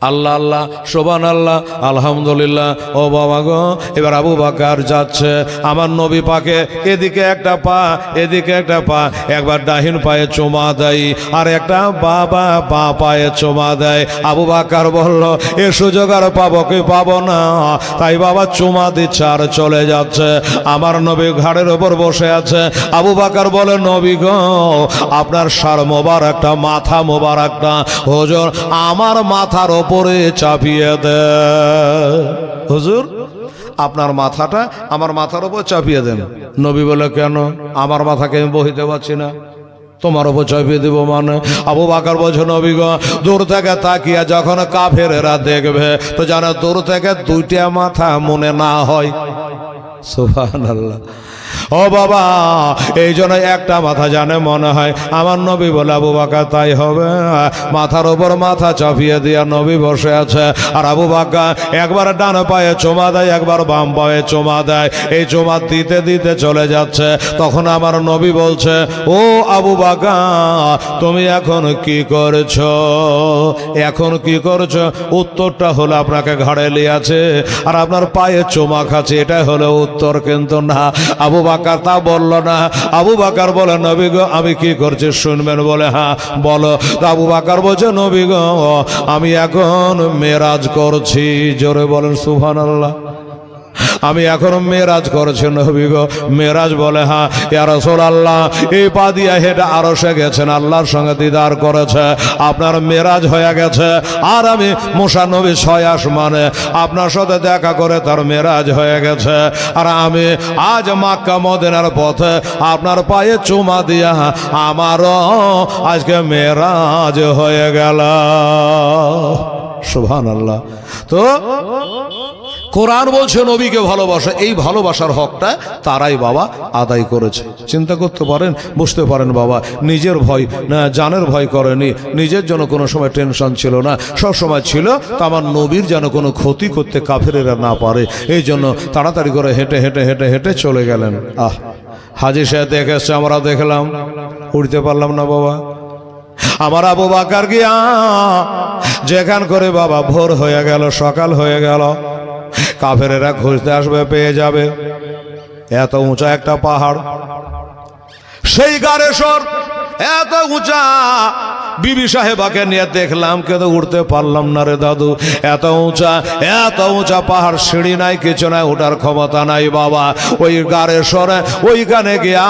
আল্লাহ আল্লাহ সুবহানাল্লাহ আলহামদুলিল্লাহ। ও বাবা গো, এবার আবু বকর যাচ্ছে, আমার নবী পাকে এদিকে একটা পা এদিকে একটা পা, একবার ডাহিন পায়ে চুমা দেয় আর একটা বাবা বা পায়ে চুমা দেয়। আবু বকর বলল এ সুযোগ আর পাবো কি পাবো না, তাই বাবা চুমা দিচ্ছে আর চলে যাচ্ছে। আমার নবী ঘাড়ের ওপর বসে আছে। আবু বকর বলে নবী গো, আপনার সার মোবারকটা মাথা মোবারকটা হুজুর আমার মাথার ওপরে চাপিয়ে দে। হুজুর আপনার মাথাটা আমার মাথার ওপর চাপিয়ে দেন। নবী বলে কেন, আমার মাথাকে আমি বহিতে পারছি না, তোমার ওপর চাপিয়ে দেবো মানে? আবু বকর বলছে নবী গো, দূর থেকে তাকিয়া যখন কাফেরেরা দেখবে তো যেন দূর থেকে দুইটা মাথা মনে না হয়। সুবহানাল্লাহ। ও বাবা, এই জন্য একটা মাথা জানে মনে হয়। আমার নবী বলে আবু বকর তাই হবে। মাথার ওপর মাথা চাপিয়ে দিয়া নবী বসে আছে, আর আবু বকর একবার ডান পায়ে চুমা দেয় একবার বাম পায়ে চুমা দেয়। এই চুমা দিতে দিতে চলে যাচ্ছে। তখন আমার নবী বলছে ও আবু বকর, তুমি এখন কি করছো? এখন কি করছো? উত্তরটা হলো আপনাকে ঘাড়ে লিয়াছে আর আপনার পায়ে চুমা খাচ্ছে, এটা হলো উত্তর। কিন্তু না, আবু বকর তা বলল না। আবু বকর বলে নবী গো আমি কি করছি শুনবেন? বলে হ্যাঁ বলো। আবু বকর বলছে নবী গো আমি এখন মেরাজ করছি। জোরে বলেন সুবহানাল্লাহ। আমি এখন মেরাজ করছি নবী গো। মেরাজ বলে হ্যাঁ ইয়া রাসূলুল্লাহ, এই পা দিয়া হেঁটে আরশে গেছেন, আল্লাহর সঙ্গে দিদার করেছে, আপনার মেরাজ হয়ে গেছে। আর আমি মুসা নবী 6 আসমানে আপনার সাথে দেখা করে তার মেরাজ হয়ে গেছে। আর আমি আজ মক্কা মদিনার পথে আপনার পায়ে চুমা দিয়া আমারও আজকে মেরাজ হয়ে গেল। সুবহানাল্লাহ। তো কোরআন বলছে নবীকে ভালোবাসা, এই ভালোবাসার হকটা তারাই বাবা আদায় করেছে। চিন্তা করতে পারেন, বুঝতে পারেন বাবা, নিজের ভয় না, জানের ভয় করেনি, নিজের জন্য কোনো সময় টেনশন ছিল না, সব সময় ছিল তা আমার নবীর যেন কোনো ক্ষতি করতে কাফেরেরা না পারে, এই জন্য তাড়াতাড়ি করে হেঁটে হেঁটে হেঁটে হেঁটে চলে গেলেন। হাজী সাহেব দেখেছে, আমরা দেখলাম, উঠতে পারলাম না বাবা। আমার আবু বকর গিয়া যেখান করে বাবা ভোর হয়ে গেল, সকাল হয়ে গেল, কাফেরেরা খুঁজতে আসবে, পেয়ে যাবে। এত উঁচা একটা পাহাড়, সেই গারেশ্বর এত উঁচা। বিবি সাহেবাকে নিয়ে দেখলাম কিন্তু উঠতে পারলাম না রে দাদু, এত উঁচা পাহাড়, সিঁড়ি নাই, কিছু নাই, ওঠার ক্ষমতা নাই বাবা। ওই গারেশ্বরে ওইখানে গিয়া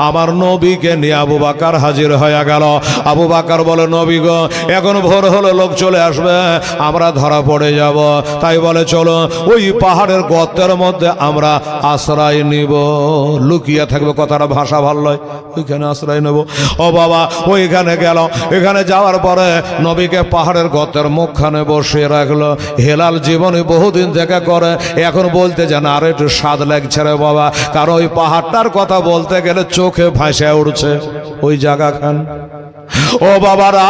আমার নবীকে নিয়ে আবু বকর হাজির হয়ে গেল। আবু বকর বলে নবী গো এখন ভোর হলো, লোক চলে আসবে, আমরা ধরা পড়ে যাব, তাই বলে চলো ওই পাহাড়ের গর্তের মধ্যে আমরা আশ্রয় নিব, লুকিয়ে থাকবে, কথাটা ভাষা ভালো লয়, ওইখানে আশ্রয় নেব। ও বাবা ওইখানে গেল। এখানে যাওয়ার পরে নবীকে পাহাড়ের গর্তের মুখখানে বসিয়ে রাখলো। হেলাল জীবনে বহুদিন থেকে করে, এখন বলতে যেন আর একটু স্বাদ লাগছে রে বাবা, কারণ ওই পাহাড়টার কথা বলতে গেলে চোখে ভাসে উঠছে ওই জায়গা খান। ও বাবারা,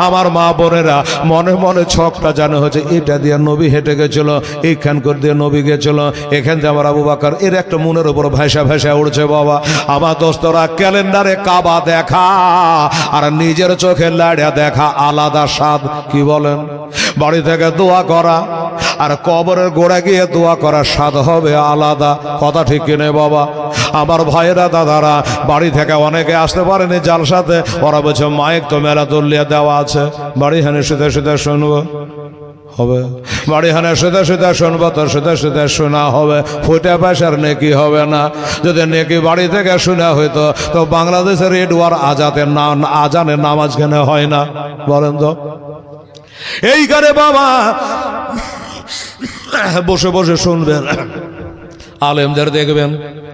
আমার মা বোনেরা, মনে মনে ছকটা জানা হচ্ছে, এটা দিয়ে নবী হেঁটে গেছিল, এইখান করে দিয়ে নবী গেছিল, এখান দিয়ে আমার আবু বকর, এর একটা মনের উপর ভাসা ভাসা উঠছে বাবা। আমার দোস্তরা, ক্যালেন্ডারে কাবা দেখা আর নিজের চোখে লাড়িয়া দেখা আলাদা স্বাদ। কি বলেন? বাড়ি থেকে দোয়া করা আর কবরের গোড়া গিয়ে দোয়া করার স্বাদ হবে আলাদা, কথা ঠিক কিনে বাবা? আমার ভাইয়েরা, দাদারা, বাড়ি থেকে অনেকে আসতে পারেনি জালসাতে, ওরা বলছে মাইক তো মেলা তুলিয়ে দেওয়া আছে, বাড়ি হানে শুতে শুতে শুনবো হবে, বাড়ি হানে শুতে শুতে শুনবো, তো শুতে শুতে শোনা হবে, ফুটে পয়সার নেকি হবে না। যদি নেকি বাড়ি থেকে শোনা হইতো তো বাংলাদেশের রেডওয়ার আজানের নামাজ কেন হয় না বলেন তো? এইখানে বাবা বসে বসে শুনবেন, আলেমদের দেখবেন,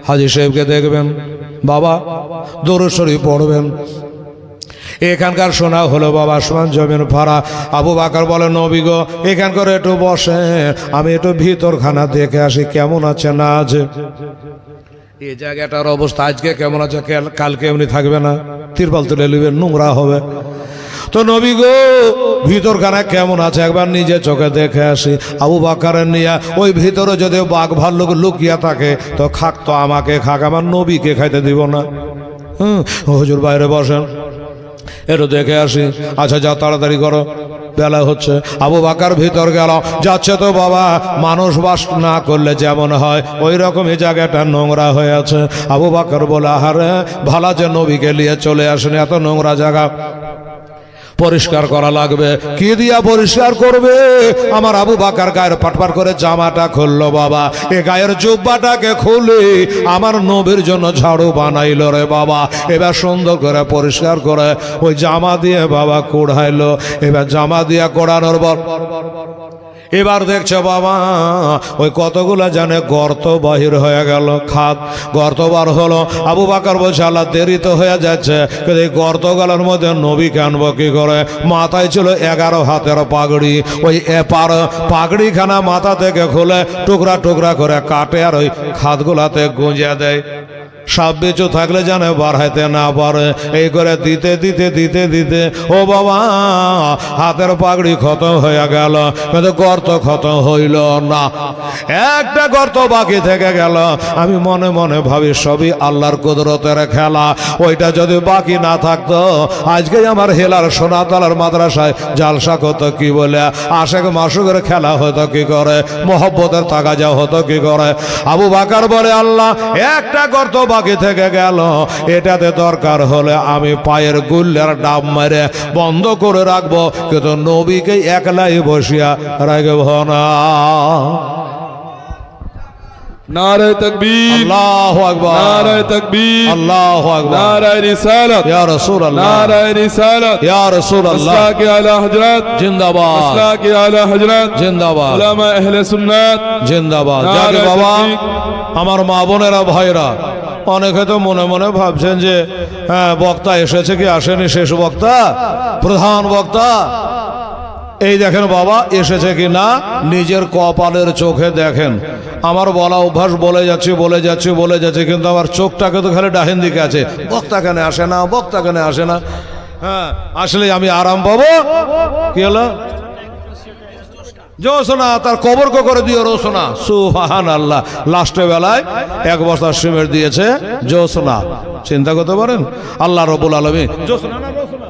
হাজী সাহেবকে দেখবেন, বাবা দরুদ শরীফ পড়বেন। এখানকার শোনা হলো বাবা আসমান জমিন ফাড়া। আবু বকর বলে নবী গো এখানকার একটু বসে, আমি একটু ভিতরখানা দেখে আসি কেমন আছে না আছে। এই জায়গাটার অবস্থা আজকে কেমন আছে, কালকে এমনি থাকবে না, তিরপাল তুলে নেবেন, নোংরা হবে। তো নবী গো ভিতরখানা কেমন আছে একবার নিজে চোখে দেখে আসি। আবু বকরের নিয়ে ওই ভিতরে যদি বাঘ ভাল্লুক লুকিয়ে থাকে তো খাক, তো আমাকে খাক, আমার নবীকে খাইতে দিব না। হুজুর বাইরে বসেন, একটু দেখে আসি। আচ্ছা যাও তাড়াতাড়ি করো। বেলা হচ্ছে। আবু বাকার ভিতর গেল, যাচ্ছে তো বাবা মানুষ বাস না করলে যেমন হয় ওই রকমই জায়গাটা নোংরা হয়ে আছে। আবু বাকার বলে আহারে ভালো যে নবীকে নিয়ে চলে আসেন, এত নোংরা জায়গা পরিষ্কার করা লাগবে। কি দিয়া পরিষ্কার করবে? আমার আবু বাকার গায়ের পাটপাট করে জামাটা খুললো বাবা, এ গায়ের জুব্বাটাকে খুলে আমার নবীর জন্য ঝাড়ু বানাইলো রে বাবা। এবার সুন্দর করে পরিষ্কার করে ওই জামা দিয়ে বাবা কোড়াইলো। এবার জামা দিয়ে কোড়ানোর পর এবার দেখছে বাবা ওই কতগুলো জানে গর্ত বাহির হয়ে গেল, খাদ গর্ত বার হলো। আবু বাকার বলছে আল্লাহ দেরি তো হয়ে যাচ্ছে, কিন্তু এই গর্তগুলোর মধ্যে নবীকে আনবো কি করে? মাথায় ছিল 11 হাতের পাগড়ি, ওই এপার পাগড়িখানা মাথা থেকে খুলে টুকরা টুকরা করে কাটে আর ওই খাদগুলাতে গুঁজে দেয়। সাপ বেঁচো থাকলে জানে বাড়াইতে না পারে। এই করে দিতে দিতে দিতে দিতে ও বাবা হাতের পাগড়ি খতম হয়ে গেল, কিন্তু গর্ত খতম হইল না। একটা গর্ত বাকি থেকে গেল। আমি মনে মনে ভাবি সবই আল্লাহর কুদরতের খেলা। ওইটা যদি বাকি না থাকতো আজকে আমার হেলার সোনাতলার মাদ্রাসায় জালসা কত কি বলে আশেক মাসুকের খেলা হতো কি করে, মোহব্বতের তাগাজা হতো কি করে। আবু বাকার বলে আল্লাহ একটা গর্ত বাকি থেকে গেল, এটাতে দরকার হলে আমি পায়ের গুল্লার ডাব মেরে বন্ধ করে রাখবো, কিন্তু নবীকে একলাই বসিয়া রাখব না। नारे तकबीर, আল্লাহু আকবার, नारे तकबीर, আল্লাহু আকবার, नारे रिसालत, ইয়া রাসূলুল্লাহ, नारे रिसालत, ইয়া রাসূলুল্লাহ, मसला के आला हजरत, জিন্দাবাদ, मसला के आला हजरत, জিন্দাবাদ, उलमा अहले सुन्नत, জিন্দাবাদ। নারে যাকে বাবা তাকবীর। আমার মা বোনেরা ভাইরা অনেকে তো মনে মনে ভাবছেন যে হ্যাঁ বক্তা এসেছে কি আসেনি, শেষ বক্তা প্রধান বক্তা। এই দেখেন বাবা এসেছে কি না নিজের কপালের চোখে দেখেন। আমার বলা অভ্যাস বলে যাচ্ছি বলে যাচ্ছি বলে যাচ্ছি, কিন্তু আমার চোখটাকে তো খালি ডাহেন দিকে আছে, বক্তা কেন আসে না, বক্তা কেন আসে না। হ্যাঁ আসলে আমি আরাম পাবো। কি হলো? জোসনা তার কবর করে দিও রোসনা, সুবহানাল্লাহ। লাস্টে বেলায় 1 বস্তা সিমেন্ট দিয়েছে জোসনা। চিন্তা করতে পারেন আল্লাহ রাব্বুল আলামিন জোসনা না রোসনা?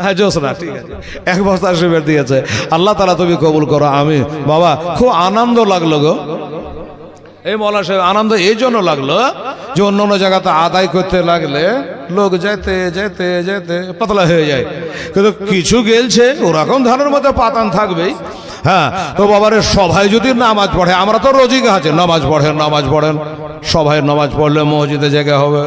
হ্যাঁ জোসনা, ঠিক আছে। 1 বস্তা সিমেন্ট দিয়েছে। আল্লাহ তাআলা তুমি কবুল করো। আমি বাবা খুব আনন্দ লাগলো গো এই মৌলা সাহেব। আনন্দ এই জন্য লাগলো যে অন্য অন্য জায়গাতে আদায় করতে লাগলে লোক যেতে যেতে যেতে পাতলা হয়ে যায়, কিন্তু কিছু গেলছে ওরকম ধানের মধ্যে পাতান থাকবেই। হ্যাঁ তো বাবারে সবাই যদি নামাজ পড়ে, আমরা তো রোজই আছে নামাজ পড়েন নামাজ পড়েন, সবাই নামাজ পড়লে মসজিদে জায়গা হবে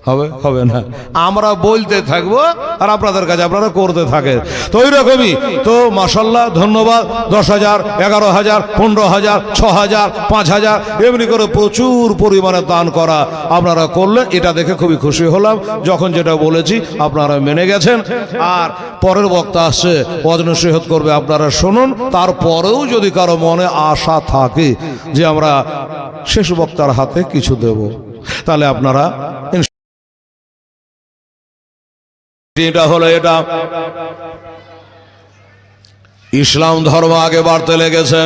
হবে হবে না? আমরা বলতে থাকবো আর আপনাদের কাছে আপনারা করতে থাকেন। তো ওই রকমই তো মাশাআল্লাহ ধন্যবাদ। 10,000 11,000 15,000 6,000 5,000 এমনি করে প্রচুর পরিমাণে দান করা আপনারা করলেন, এটা দেখে খুবই খুশি হলাম। যখন যেটা বলেছি আপনারা মেনে গেছেন। আর পরের বক্তা আসছে ওয়াজ নসিহত করবে, আপনারা শুনুন। তারপরেও যদি কারো মনে আশা থাকে যে আমরা শেষ বক্তার হাতে কিছু দেব, তাহলে আপনারা এটা হলো এটা ইসলাম ধর্ম আগে বাড়তে লেগেছে।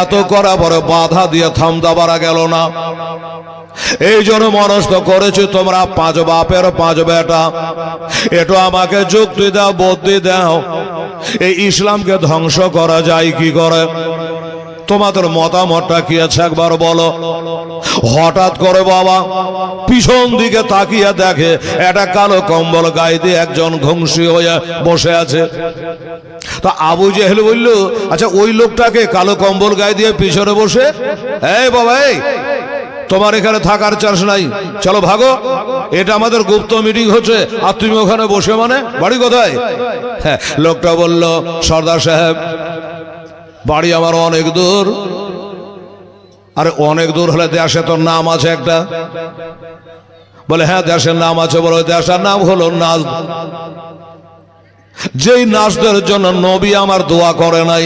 এত করা পরে বাধা দিয়ে থামতে পারা গেল না। এই জন্য মনস্থ করেছি তোমরা 5 বাপের 5 বেটা, এটা আমাকে যুক্তি দাও বুদ্ধি দাও, এই ইসলামকে ধ্বংস করা যায় কি করে? তোমাদের মতামতটা কি আছে একবার বলো। হঠাৎ করে বাবা পিছন দিকে তাকিয়ে দেখে একটা কালো কম্বল গায়ে দিয়ে একজন ঘুংসি হয়ে বসে আছে। তো আবু জেহেল বলল আচ্ছা ওই লোকটাকে কালো কম্বল গায়ে দিয়ে পিছনে বসে, এই বাবা এই তোমার এখানে থাকার চান্স নাই, চলো ভাগো, এটা আমাদের গুপ্ত মিটিং হচ্ছে আর তুমি ওখানে বসে মানে বাড়ি কোথায়? হ্যাঁ লোকটা বলল সর্দার সাহেব বাড়ি আমার অনেক দূর। আরে অনেক দূর হলে দেশে তোর নাম আছে একটা? বলে হ্যাঁ দেশের নাম আছে। বলে দেশের নাম হলো নাজ। যেই নাজদের জন্য নবী আমার দোয়া করে নাই।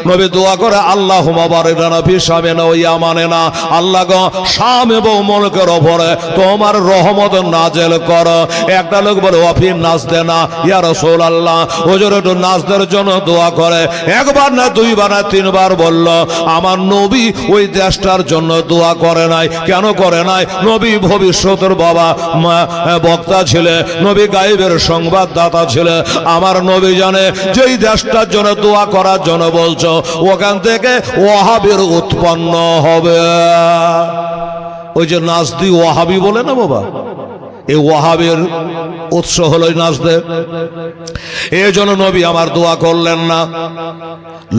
নবী দোয়া করে আল্লাহুম্মা বারিক লানা ফি শামিনা ওয়া ইয়ামানিনা, আল্লাহ গো শাম এবং মুলকের উপরে তোমার রহমত নাজেল করো। একটা লোক বলে ওয়াফি নাজদেনা ইয়া রাসূলুল্লাহ, হুজুর একটু নাজদের জন্য দোয়া করে। একবার না দুইবার না তিনবার বলল আমার নবী ওই দেশটার জন্য দোয়া করে নাই। কেন করে নাই? নবী ভবিষ্যতের বাবা বক্তা ছিলেন, নবী গায়েবের সংবাদদাতা ছিলেন। আমার নবী জানে যেই দেশটার জন্য দোয়া করার জন্য বলছো ওখান থেকে ওয়াহাবির উৎপন্ন হবে। ওই যে নাজদি ওয়াহাবি বলে না বাবা, এই ওয়াহাবের উৎস হলো নাজদে। এই জন্য নবী আমার দোয়া করলেন না।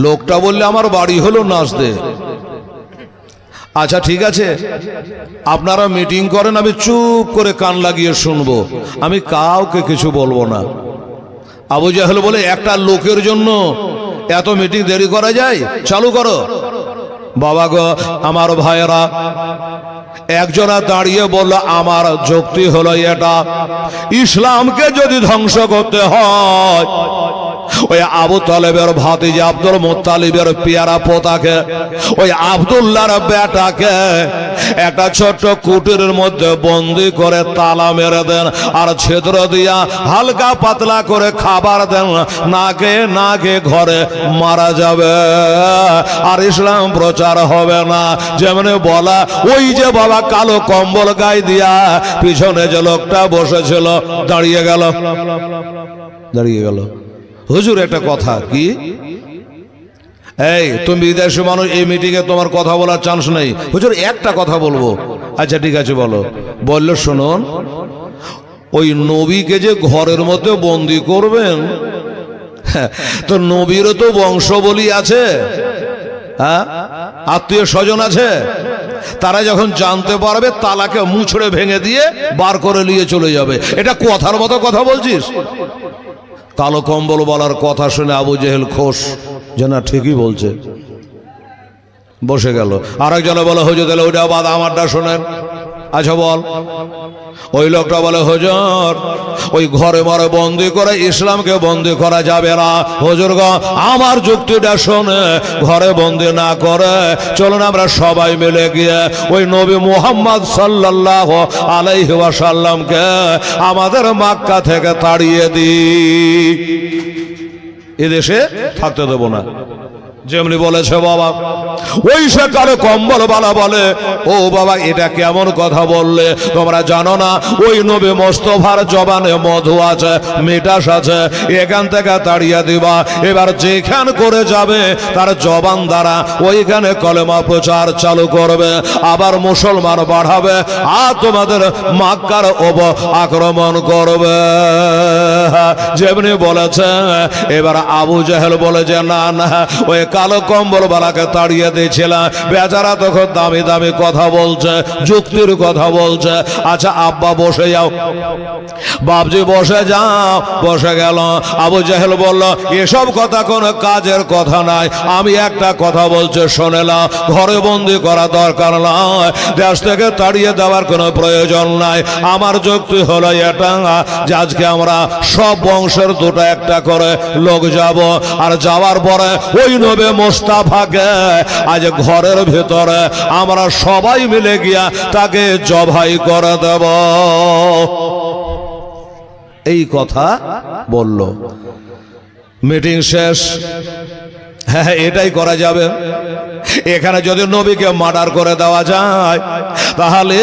লোকটা বললে আমার বাড়ি হলো নাজদে। আচ্ছা ঠিক আছে, আপনারা মিটিং করেন, আমি চুপ করে কান লাগিয়ে শুনবো, আমি কাউকে কিছু বলবো না। আবু জাহেল বলে একটা লোকের জন্য এত মিটিং দেরি করা যায়? চালু করো। বাবা গো, আমার ভাইয়েরা, একজনা দাঁড়িয়ে বলল আমার যুক্তি হলো এটা, ইসলামকে যদি ধ্বংস করতে হয় ওই আবু তালেবের ভাতিজা আব্দুল মুত্তালিবের পেয়ারা পোতাকে, ওই আব্দুল্লাহর বেটাকে একটা ছোট্ট কুটিরের মধ্যে বন্দি করে তালা মেরে দেন, আর ছিদ্র দিয়া হালকা পাতলা করে খাবার দেন, নাকে নাকে ঘরে মারা যাবে, আর ইসলাম প্রচার হবে না। যেমনি বলা ওই যে বাবা কালো কম্বল গায়ে দিয়া পিছনে যে লোকটা বসেছিল দাঁড়িয়ে গেল। হুজুর একটা কথা, কি এই তুমি বিদেশি মানুষ, এই মিটিংয়ে তোমার কথা বলার চান্স নেই। হুজুর একটা কথা বলবো। আচ্ছা ঠিক আছে বলো। বললো শুনুন, ওই নবীকে যে ঘরের মধ্যে বন্দি করবেন, তো নবীরও তো বংশবলী আছে, হ্যাঁ, আত্মীয় স্বজন আছে, তারা যখন জানতে পারবে তালাকে মুছড়ে ভেঙে দিয়ে বার করে নিয়ে চলে যাবে। এটা কথার মতো কথা বলছিস? কালো কম্বল বলার কথা শুনে আবু জেহেল খোশ যে না ঠিকই বলছে, বসে গেল। আরেকজনে বলে হুজুর তাহলে ওইটা বাদ আমারটা শোনেন। আচ্ছা বল। ওই লোকটা বলে হুজুর ওই ঘরে মরে বন্দি করে ইসলামকে বন্দি করা যাবে না। হুজুর গো আমার যুক্তিটা শোনে, ঘরে বন্দি না করে চলুন আমরা সবাই মিলে গিয়ে ওই নবী মুহাম্মদ সাল্লাল্লাহু আলাইহি ওয়াসাল্লামকে আমাদের মক্কা থেকে তাড়িয়ে দিই, এদেশে থাকতে দেব না। যেমনি বলেছে বাবা, ওই সে কারো কম্বল বালা বলে ও বাবা এটা কেমন কথা বললে, তোমরা জানো না ওই নবী মোস্তফার জবানে মধু আছে, মিঠাস আছে, এখান থেকে তাড়িয়ে দিবা। এবার যেখান করে যাবে তার জবান দ্বারা ওইখানে কলেমা প্রচার চালু করবে, আবার মুসলমান বাড়াবে, আর তোমাদের মক্কার ওপর আক্রমণ করবে। যেমনি বলেছে। এবার আবু জাহেল বলে যে না না, ওই কালো কম্বল বালাকে তাড়িয়ে দিয়েছিলাম, বেচারা তখন দামি দামি কথা বলছে, যুক্তির কথা বলছে। আচ্ছা আব্বা বসে যাও, বাপজি বসে যাও। বসে গেল। আবু জাহেল বলল এসব কথা কোনো কাজের কথা নাই, আমি একটা কথা বলছি শুনে নাও, ঘরে বন্দি করা দরকার নয়, দেশ থেকে তাড়িয়ে দেওয়ার কোনো প্রয়োজন নাই। আমার যুক্তি হলো এটা যে আজকে আমরা সব বংশের দুটো একটা করে লোক যাব, আর যাওয়ার পরে ওই নবী মুস্তাফাকে আজ ঘরের ভিতরে আমরা সবাই মিলে গিয়া তাকে জবাই করে দেব। এই কথা বলল। মিটিং শেষ। হ্যাঁ এটাই করা যাবে। এখানে যদি নবীকে মার্ডার করে দেওয়া যায় তাহলে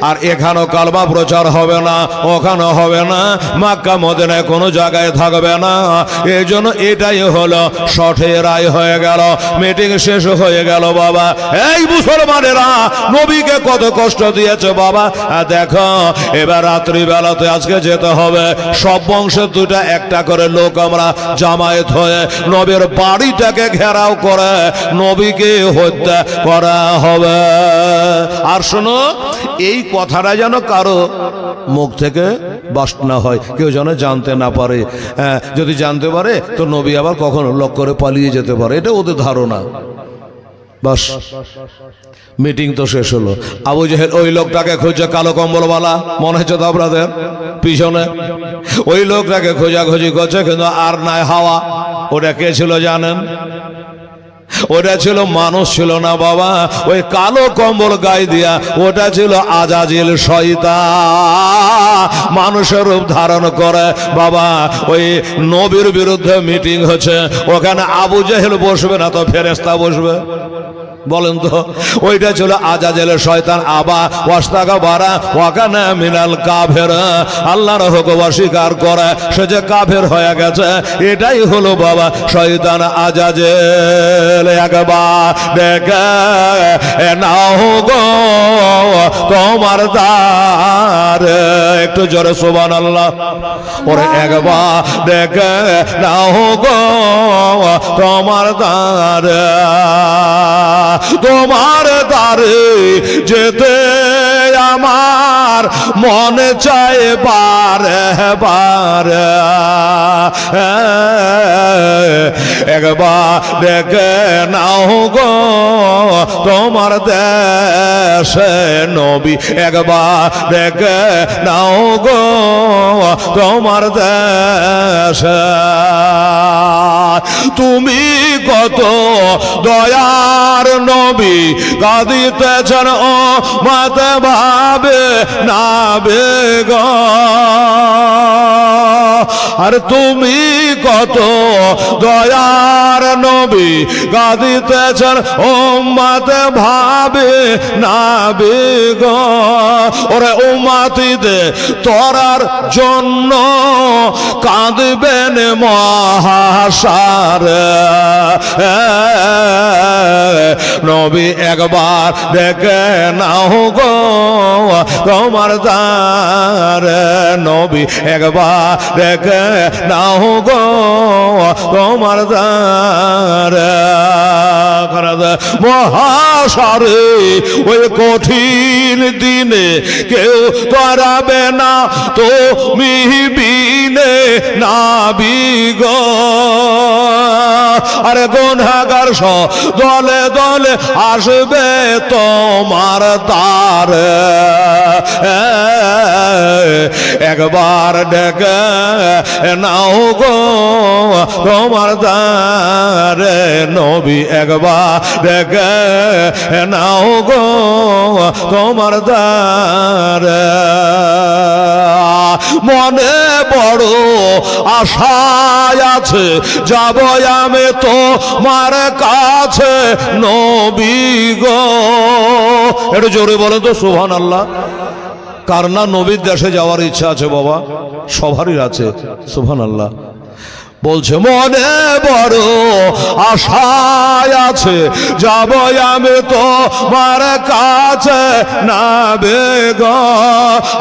আর এখানেও কালমা প্রচার হবে না, ওখানে হবে না, মক্কা মদিনায় কোনো জায়গায় থাকবে না। এই জন্য এটাই হলো সঠিক রায় হয়ে গেল। মিটিং শেষ হয়ে গেল। বাবা এই মুসলমানেরা নবীকে কত কষ্ট দিয়েছে বাবা, দেখো এবার রাত্রিবেলাতে আজকে যেতে হবে, সব বংশের দুটা একটা করে লোক আমরা জামায়াত হয়ে নবীর বাড়িটাকে ঘেরাও করে নবীকে হত্যা করা হবে। আর শোনো এই কথাটা যেন কারো মুখ থেকে বাস্ট না হয়, কেউ যেন জানতে না পারে। যদি জানতে পারে তো নবী আবার কখনো লক করে পালিয়ে যেতে পারে, এটা ওদের ধারণা। বাস মিটিং তো শেষ হলো। আবু জাহেল ওই লোকটাকে খুঁজছে, কালো কম্বলওয়ালা, মনে হচ্ছে তো আপনাদের পিছনে, ওই লোকটাকে খোঁজাখুঁজি করছে, কিন্তু আর নাই হাওয়া। ওটা কে ছিল জানেন? ওটা ছিল মানুষ ছিল না বাবা, ওই কালো কম্বল গায়ে দিয়া ওটা ছিল আজাজিল শয়তান, মানুষের রূপ ধারণ করে বাবা। ওই নবীর বিরুদ্ধে মিটিং হচ্ছে, ওখানে আবু জেহেল বসবে না তো ফেরেশতা বসবে? বলেন তো, ওইটা ছিল আজাজেলের শয়তান। আবা ওয়াস্তাগা বারা ওয়াকানা মিনাল কাফের, আল্লাহর হুকুম অস্বীকার করে সে যে কাফের হয়ে গেছে, এটাই হলো বাবা শয়তান আজাজেল। একবার দেখে নাও গো তোমার দ্বার, একটু জোরে সুবহানাল্লাহ। ওরে একবার দেখে নাও গো তোমার দ্বার, তোমার দ্বারে যেতে আমার মনে চায় বারে বারে, একবার দেখে নাও গো তোমার দেশে নবী, একবার দেখে নাও গো তোমার দেশে। তুমি কত দয়ার নবী, কাঁদিতেছেন ও মাতে ভাবে না বেগ, আর তুমি কত দয়ার নবী, কাঁদিতেছেন ও মাতে ভাবে না বেগ। ওরে উম্মতিতে তোরার জন্য কাঁদবেন মহাসার, নবী একবার দেখে নাও গো তোমার দ্বার, নবী একবার দেখে নাও গো তোমার দ্বার। মহাসারে ওই কঠিন দিনে কেউ তরাবে না তুমি বিনে নাবিগ, আরে গুনাহগার সব দলে দলে আসবে তোমার দ্বার, একবার ডেকে নাও গো তোমার দ্বার, নবী একবার ডেকে নাও গো তোমার দ্বার। মনে বড় আশায় আছে যাব আমি তোমার কাছে নবী গো, একটু জোরে বলে তো সুবহানাল্লাহ। কার না নবীর দেশে যাওয়ার ইচ্ছা আছে বাবা? সবারই আছে, সুবহানাল্লাহ। বলছে মনে বড় আশায় আছে যাব আমি তোমার কাছে না বেগ,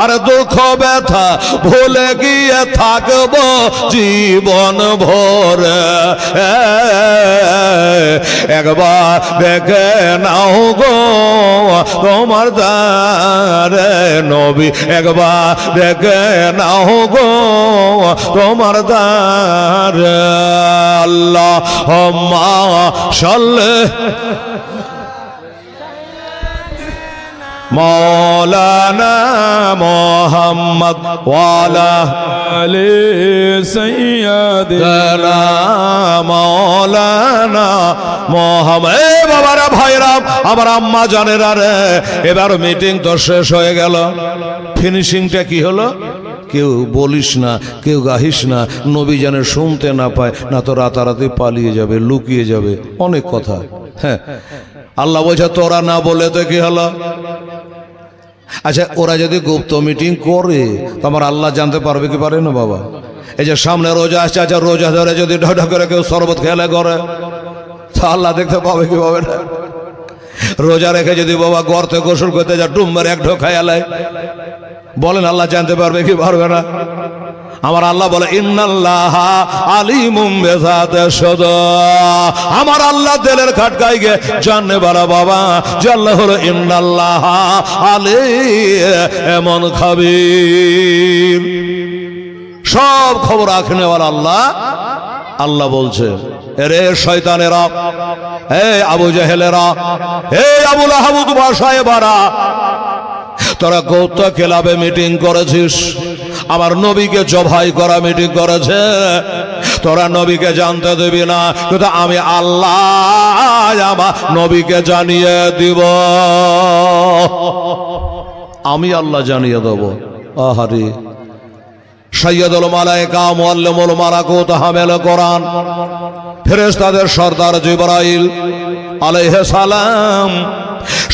আর দুঃখ ব্যথা ভুলে গিয়ে থাকবো জীবন ভোর, একবার দেখে নাও গো তোমার দ্বারে নবী, একবার দেখে নাও গো তোমার দ্বার। আল্লাহুম্মা সাল্লি মৌলানা মুহাম্মদ ওয়ালা আলে সাইয়্যিদিনা মৌলানা মুহাম্মদ। এ বাবারা ভাইরা আমার আম্মা জানেরা রে, এবার মিটিং তো শেষ হয়ে গেল, ফিনিশিংটা কি হলো? কেউ বলিস না, কেউ গাহিস না, নবী জানে শুনতে না পায়, না তো রাতারাতি পালিয়ে যাবে, লুকিয়ে যাবে, অনেক কথা। হ্যাঁ, আল্লাহ বলছে তোরা না বলে তো কি হলো? আচ্ছা, ওরা যদি গুপ্ত মিটিং করে তো আমার আল্লাহ জানতে পারবে কি পারে না বাবা? এই যে সামনে রোজা আসছে, আচ্ছা রোজা ধরে যদি ঢা করে কেউ শরবত খেলে করে তো আল্লাহ দেখতে পাবে কি পাবে না? রোজা রেখে যদি বাবা গর্তে গোসল করতে যা ডুম্বার এক ঢোক খায়ালায়, বলেন আল্লাহ জানতে পারবে কি পারবে না? আমার আল্লাহ বলে ইন্নাল্লাহা আলিমুম বিযাতিস সুদূর, আমার আল্লাহ দিলের খাটকাই গে জাননে বালা বাবা, যে আল্লাহ হলো ইন্নাল্লাহা আলিমুন খাবীর, সব খবর রাখনে ওয়ালা আল্লাহ। আল্লাহ বলছে রে শয়তানেরা, হে আবু জেহেলেরা, হে আবু লাহাব উতবা সাহেবারা, তোরা কত ক্লাবে মিটিং করেছিস, আমার নবীকে জবাই করা মিটিং করেছে, তোরা নবীকে জানতে দিবি না, কিন্তু আমি আল্লাহ আমার নবীকে জানিয়ে দিব, আমি আল্লাহ জানিয়ে দেব। আহারে সাইয়্যিদুল মালায়েকা মুআল্লিমুল মালাকুত হামেল কোরআন ফেরেশতাদের সর্দার জিবরাইল আলাইহিস সালাম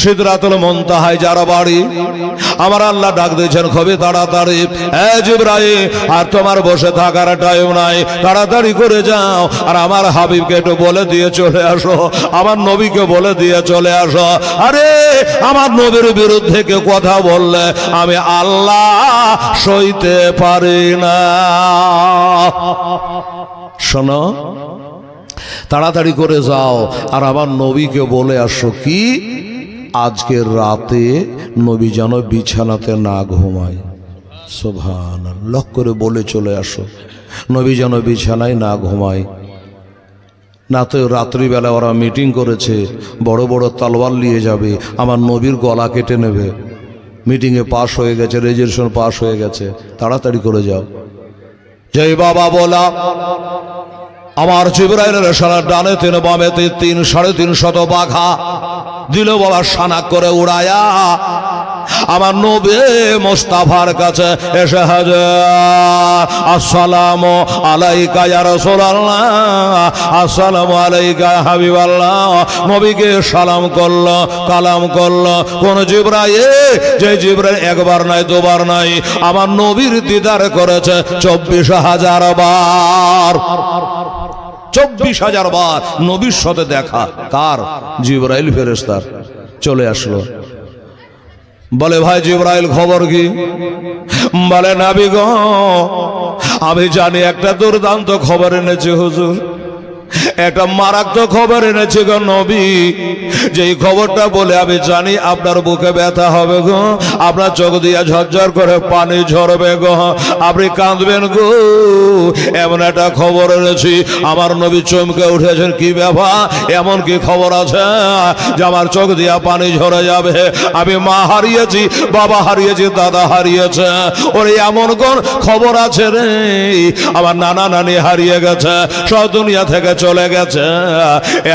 সিদরাতুল মুনতাহায় যার বাড়ি, আমার আল্লাহ ডাক দিয়েছেন খুবই তাড়াতাড়ি, এ জিবরাইল আর তোমার বসে থাকার টাইম নাই, তাড়াতাড়ি করে যাও আর আমার হাবিবকে একটু বলে দিয়ে চলে আসো, আমার নবীকে বলে দিয়ে চলে আসো। আরে আমার নবীর বিরুদ্ধে কেউ কথা বললে আমি আল্লাহ সইতে পারি না। শোনো, তাড়াতাড়ি করে যাও আর আমার নবীকে বলে আসো কি আজকের রাতে নবী যেন বিছানাতে না ঘুমায়। সুবহানাল্লাহ করে বলে চলে আসো, নবী যেন বিছানায় না ঘুমায়। না তো রাত্রিবেলা ওরা মিটিং করেছে, বড় বড় তলোয়ার নিয়ে যাবে, আমার নবীর গলা কেটে নেবে। মিটিংয়ে পাশ হয়ে গেছে, রেজুলেশন পাশ হয়ে গেছে, তাড়াতাড়ি করে যাও। জয় বাবা বলা আমার জিবরাইলের সারা ডানে 3 বামে 3 350 বাঘা দিল বাবা সানাক করে উড়ায়া আমার নবী মুস্তাফার কাছে এসে হাজার। আসসালামু আলাইকা ইয়া রাসূলুল্লাহ, আসসালামু আলাইকা ইয়া হাবিবাল্লাহ। নবীকে সালাম করলো, কালাম করলো। কোন জিবরাইল? যে জিবরাইল একবার নাই দুবার নাই আমার নবীর দিদার করেছে 24,000 বার। 24,000 বার নবীর সাথে দেখা। কার? জিবরাইল ফেরেশতার। চলে আসলো, বলে ভাই জিবরাইল খবর কি? বলে নবী গো আমি জানি একটা দুর্দান্ত খবর এনেছি হুজুর, একটা মারাত্মক খবর এনেছি গো নবী। যেই খবরটা বলে আমি জানি আপনার বুকে ব্যথা হবে গো, আপনার চোখ দিয়া ঝরঝর করে পানি ঝরবে গো, আপনি কাঁদবেন গো। এমন একটা খবর এনেছি। আমার নবী চমকে উঠেছেন, কি ব্যাপার? এমন কি খবর আছে যে আমার চোখ দিয়া পানি ঝরে যাবে? আমি মা হারিয়েছি, বাবা হারিয়েছি, দাদা হারিয়েছে, ওর এমন কোন খবর আছে রে? আমার নানা নানি হারিয়ে গেছে, সব দুনিয়া থেকে চলে গেছে,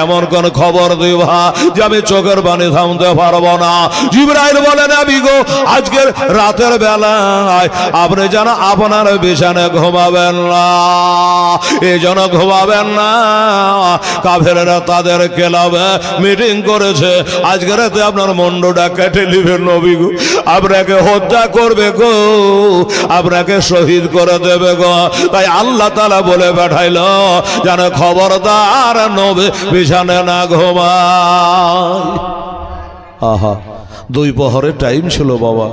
এমন কোন খবর দিবা যে আমি চোখের পানি থামতে পারবো না? জিবরাইল বলে নবী গো আজকের রাতের বেলায় আপনি যেন আপনার বিছানায় ঘুমাবেন না, এই জন্য ঘুমাবেন না। কাফেররা তাদের ক্লাবে মিটিং করেছে, আজকের রাতে আপনার মুন্ডটা কেটে নিবেন নবী গো, আপনাকে হত্যা করবে গো, আপনাকে শহীদ করে দেবে গো। তাই আল্লাহ তাআলা বলে পাঠাইলো যেন খবরদার নবী বিছানায় না ঘুমায়। আহা, 2 প্রহরের টাইম ছিল বাবা।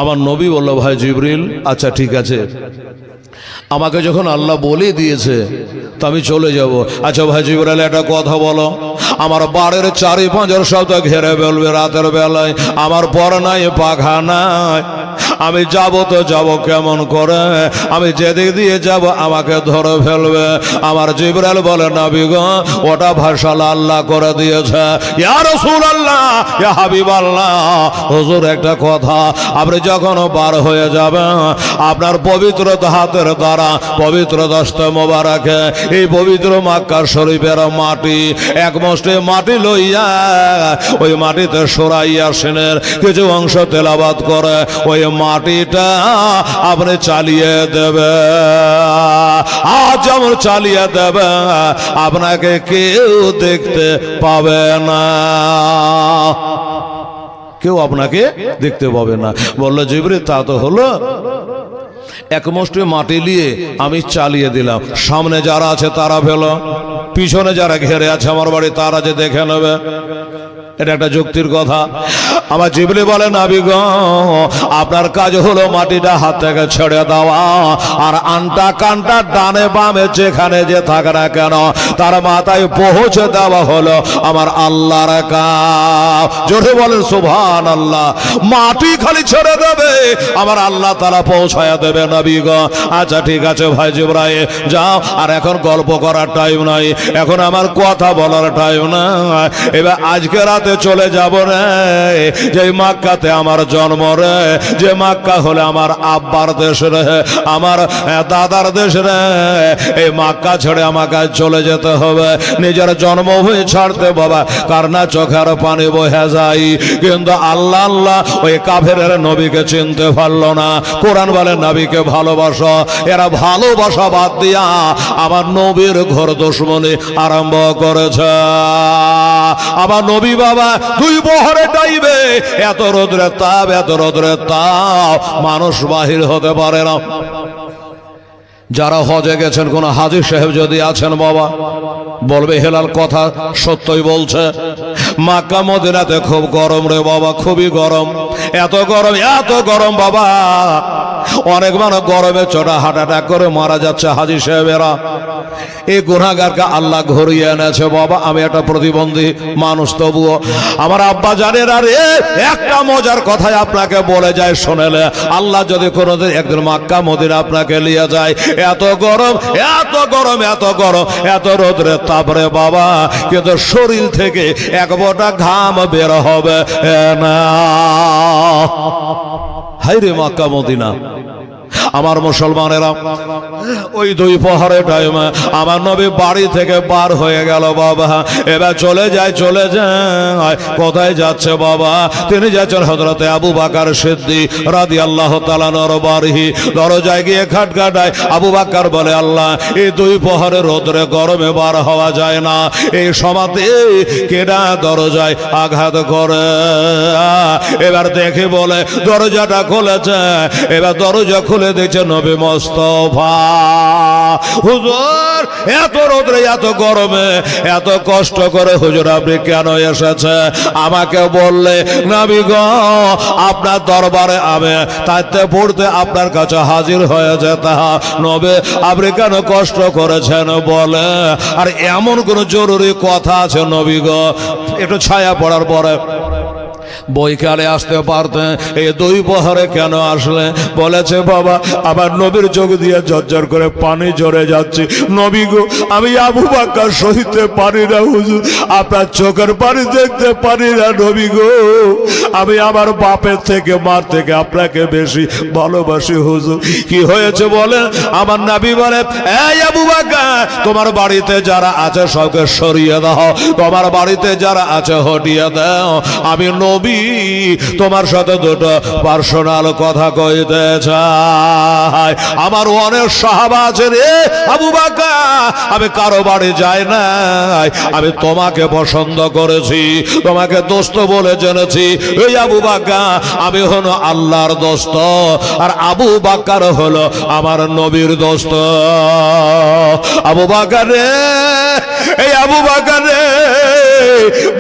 আমার নবী বলল ভাই জিবরিল আচ্ছা ঠিক আছে, আমাকে যখন আল্লাহ বলে দিয়েছে তো আমি চলে যাব। আচ্ছা ভাই জিবরাইল একটা কথা বলো, আমার বাড়ির 4-5 সপ্তাহ ঘেরে ফেলবে রাতের বেলায়, আমার পর নাই পাখা নাই, আমি যাব তো যাব কেমন করে? আমি যেদিক দিয়ে যাব আমাকে ধরে ফেলবে। আমার জিবরাইল বলে নবী গো ওটা ভাষাল আল্লাহ করে দিয়েছে। ইয়া রাসূলুল্লাহ, ইয়া হাবিবাল্লাহ, হুজুর একটা কথা, আপনি যখন বার হয়ে যাবেন আপনার পবিত্র হাতের দ্বারা পবিত্র দস্তে মোবারকে এই পবিত্র মক্কা শরীফের মাটি এক মুষ্টি মাটি লইয়া ওই মাটিতে সূরা ইয়াসিনের কিছু অংশ তেলাওয়াত করে ওই মাটিটা আপনি চালিয়ে দেবে। আজ যেমন চালিয়ে দেবে আপনাকে কেউ দেখতে পাবে না, কেউ আপনাকে দেখতে পাবে না। বললো জিবরিল তা তো হলো, এক মুষ্টি মাটি নিয়ে আমি চালিয়ে দিলাম, সামনে যারা আছে তারা ফেলো, পিছনে যারা ঘেরে আছে আমার বাড়ি তারা যে দেখে নেবে। এটা একটা যুক্তির কথা। আমার জিবরিল বলে নবী গো আপনার কাজ হলো মাটিটা হাত থেকে ছেড়ে দেওয়া, আর আনটা কানটা ডানে বামে যেখানে যে থাকে না কেন তার মাথায় পৌঁছে দেওয়া হলো আমার আল্লাহর কাজ। জোরে বলেন সুবহানাল্লাহ। মাটি খালি ছেড়ে দেবে আমার আল্লাহ তাআলা পৌঁছায়া দেবে নবী গো। আচ্ছা ঠিক আছে ভাই জিবরাইল যাও, আর এখন গল্প করার টাইম নাই, এখন আমার কথা বলার টাইম নাই। এবার আজকে রাতে চলে যাব রে, যে মক্কাতে আমার জন্ম রে, যে মক্কা হলে আমার আব্বার দেশ রে, আমার দাদার দেশ রে, এই মক্কা ছেড়ে আমাকে চলে যেতে হবে। নিজের জন্মভূমি ছাড়তে বাবা কার না চোখের পানি বহে যায়, কিন্তু আল্লাহ আল্লাহ ওই কাফেরের নবীকে চিনতে পারলো না। কোরআন বলে নবীকে ভালোবাসো, এরা ভালোবাসা বাদ দিয়া আমার নবীর ঘর দুশমনি আরম্ভ করেছে। আমার নবী বাবা দুই বহরে টাইবে, এত রোদ্রের তাপ, এত রোদ্রের তাপ, মানুষ বাহির হতে পারে না। যারা হজে গেছেন, কোন হাজী সাহেব যদি আছেন বাবা বলবে হেলাল কথা সত্যই বলছে, মক্কা মদিনাতে খুব গরম রে বাবা, খুবই গরম, এত গরম, এত গরম বাবা, অনেক মানুষ গরমে চোটা হার্ট অ্যাটাক করে মারা যাচ্ছে হাজী সাহেবেরা। এই গুনাহগারকে আল্লাহ ঘুরিয়ে এনেছে বাবা। আমি একটা প্রতিবন্ধী মানুষ, তবুও আমার আব্বা জানেন। আর একটা মজার কথাই আপনাকে বলে যায় শুনেলে, আল্লাহ যদি কোনোদিন একদিন মক্কা মদিনা আপনাকে নিয়ে যায়, এত গরম, এত গরম, এত গরম, এত রোদ্রের তাপরে বাবা, কিন্তু শরীর থেকে এক ফোঁটা ঘাম বের হবে না। হায়রে মক্কা মদিনা। আমার মুসলমানেরা ওই দুই প্রহরের টাইমে আমার নবী বাড়ি থেকে বার হয়ে গেল বাবা। এবার চলে যায়, চলে যায়, কোথায় যাচ্ছে বাবা? তিনি যাচ্ছেন হযরতে আবু বকর সিদ্দিক রাদিয়াল্লাহু তাআলা নর বাড়ি। দরজায় গিয়ে খটখটায়, আবু বকর বলে, আল্লাহ, এই দুই প্রহরে রোদরে গরমে বার হওয়া যায় না, এই সমাতে কেডা দরজায় আঘাত করে। এবার দেখে বলে দরজাটা খুলেছে। এবার দরজা খুলে দেখছে নবী মুস্তাফা। হুজুর, এত রোদরে, এত গরমে, এত কষ্ট করে হুজুর আপনি কেন এসেছে? আমাকে বললে নবী গো, আপনার দরবারে আমি তাইতে পড়তে আপনার কাছে হাজির হয়ে যেতাম। নবী, আপনি কেন কষ্ট করেছেন বলে? আর এমন কোন জরুরি কথা আছে নবী গো? একটু ছায়া পড়ার পরে বইকালে আসতে পারতেন, এই দুই প্রহরে কেন আসলে? বলেছে বাবা, আমার নবীর চোখ দিয়ে ঝরঝর করে পানি ঝরে যাচ্ছে। নবী গো, আমি আবু বকর সহিতে পারি না হুজুর, আপনার চোখের পানি দেখতে পারি না নবী গো। আমি আমার বাপের থেকে, মার থেকে আপনাকে বেশি ভালোবাসি হুজুর। কি হয়েছে বলে? আমার নবী বলে, এই আবু বকর, তোমার বাড়িতে যারা আছে সবকে সরিয়ে দাও, তোমার বাড়িতে যারা আছে হটিয়ে দাও। আমি নবী তোমার সাথে দুটো পার্সোনাল কথা কইতে চাই। আমার অনেক সাহাবা আছে রে আবু বকর, আমি কারো বাড়ি যাই নাই, আমি তোমাকে পছন্দ করেছি, তোমাকে দোস্ত বলে জেনেছি। এই আবু বকর, আমি হলো আল্লাহর দোস্ত, আর আবু বকর হলো আমার নবীর দোস্ত। আবু বকর রে, এই আবু বকর রে,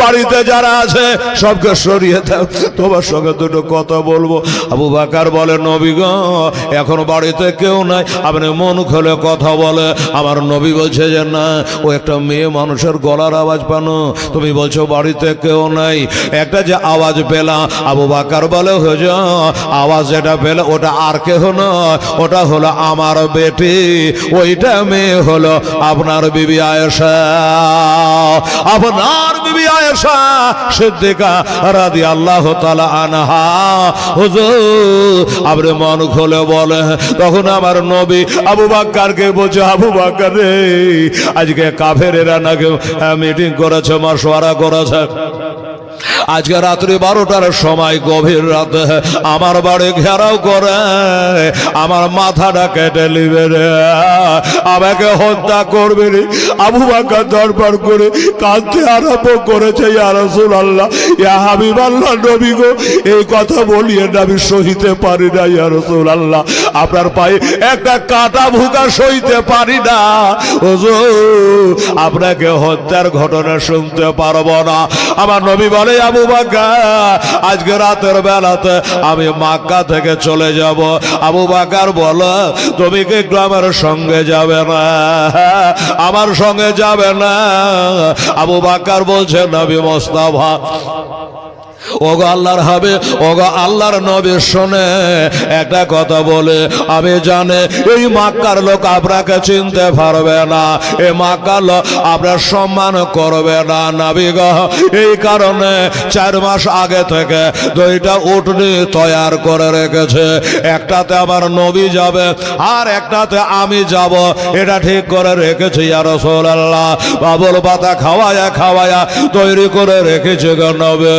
বাড়িতে যারা আছে সবকে সরিয়ে দাও, তোমার সঙ্গে দুটো কথা বলবো। আবু বকর বলে, নবী গো, এখন বাড়িতে কেউ নাই, আপনি মন খুলে কথা বলে। আমার নবী বলছে যে না, ও একটা মেয়ে মানুষের গলার আওয়াজ পানো, তুমি বলছো বাড়িতে কেউ নাই, একটা যে আওয়াজ পেলাম। আবু বকর বলে, হুজুর, আওয়াজ যেটা পেলে ওটা আর কেহ নয়, ওটা হলো আমার বেটি, ওইটা মেয়ে হলো আপনার বিবি আয়েশা, আপনার বিবি আয়েশা সিদ্দিকা রাদিয়াল্লাহু তাআলা আনহা। হুজুর, আপনি মন খুলে বলে। তখন আমার নবী আবু বকরকে বলছে, আবু বকর রে, আজকে কাফেরেরা নাকি মিটিং করেছে, মাশওয়ারা করেছে। আজকে রাত্রি 12টার সময় গভীর রাতে আমার বাড়ি ঘেরাও করে আমার মাথাটা কেটে নিবে রে, আমাকে হত্যা করবে রে। আবু বকর দরবার করে কাঁদতে আরম্ভ করেছে, ইয়া রাসূলুল্লাহ, ইয়া হাবিবাল্লাহ, নবী গো, এই কথা বলিয়ে আমি সহিতে পারি না ইয়া রাসূলুল্লাহ, আপনার পায়ে একটা কাঁটা ভুকা সইতে পারি না হুজুর, আপনাকে হত্যার ঘটনা শুনতে পারবো না। আমার নবী বলে, আবু বকর, আজকে রাতের বেলাতে আমি মক্কা থেকে চলে যাব। আবু বকর বলো, তুমি কি একটু আমার সঙ্গে যাবে না? আমার সঙ্গে যাবে না? আবু বকর বলছে, নবী মুস্তাফা, ওগো আল্লাহর হবে, ওগো আল্লাহর নবী শোনে একটা কথা বলে, আমি জানে এই মক্কার লোক আপনাকে চিনতে পারবে না, এই মক্কার লোক আপনার সম্মান করবে না নবী গো। এই কারণে 4 মাস আগে থেকে 2টা উটনি তৈয়ার করে রেখেছে, একটাতে আমার নবী যাবে আর একটাতে আমি যাব, এটা ঠিক করে রেখেছে ইয়া রাসূলুল্লাহ। বাবুল পাতা খাওয়ায়া খাওয়ায়া তৈরি করে রেখেছে গো নবী।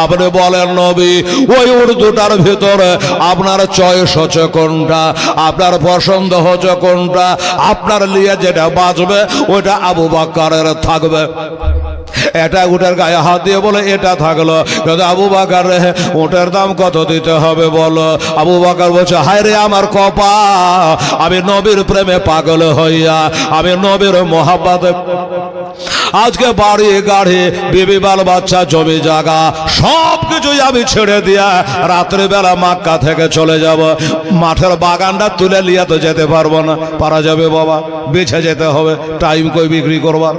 আপনি বলেন নবী, ওই উর্দুটার ভিতরে আপনার চয়েস হচ্ছে কোনটা, আপনার পছন্দ হচ্ছে কোনটা, আপনার লিয়ে যেটা বাঁচবে ওটা আবু বকরের থাকবে। এটা উটের গায়ে হাত দিয়ে বলে এটা থাকলো, কিন্তু আবু বকর রে উটের দাম কত দিতে হবে বলো? আবু বকর বলছে, হায় রে আমার কপাল, আমি নবীর প্রেমে পাগল হইয়া, আমি নবীর মোহাব্বতে আজকে বাড়ি গাড়ি বিবি বাল বাচ্চা জমি জায়গা সব কিছুই আমি ছেড়ে দিয়া রাত্রিবেলা মক্কা থেকে চলে যাব। মাঠের বাগানটা তুলে লিয়া তো যেতে পারবো না, পারা যাবে বাবা, বেছে যেতে হবে, টাইম কই বিক্রি করবার।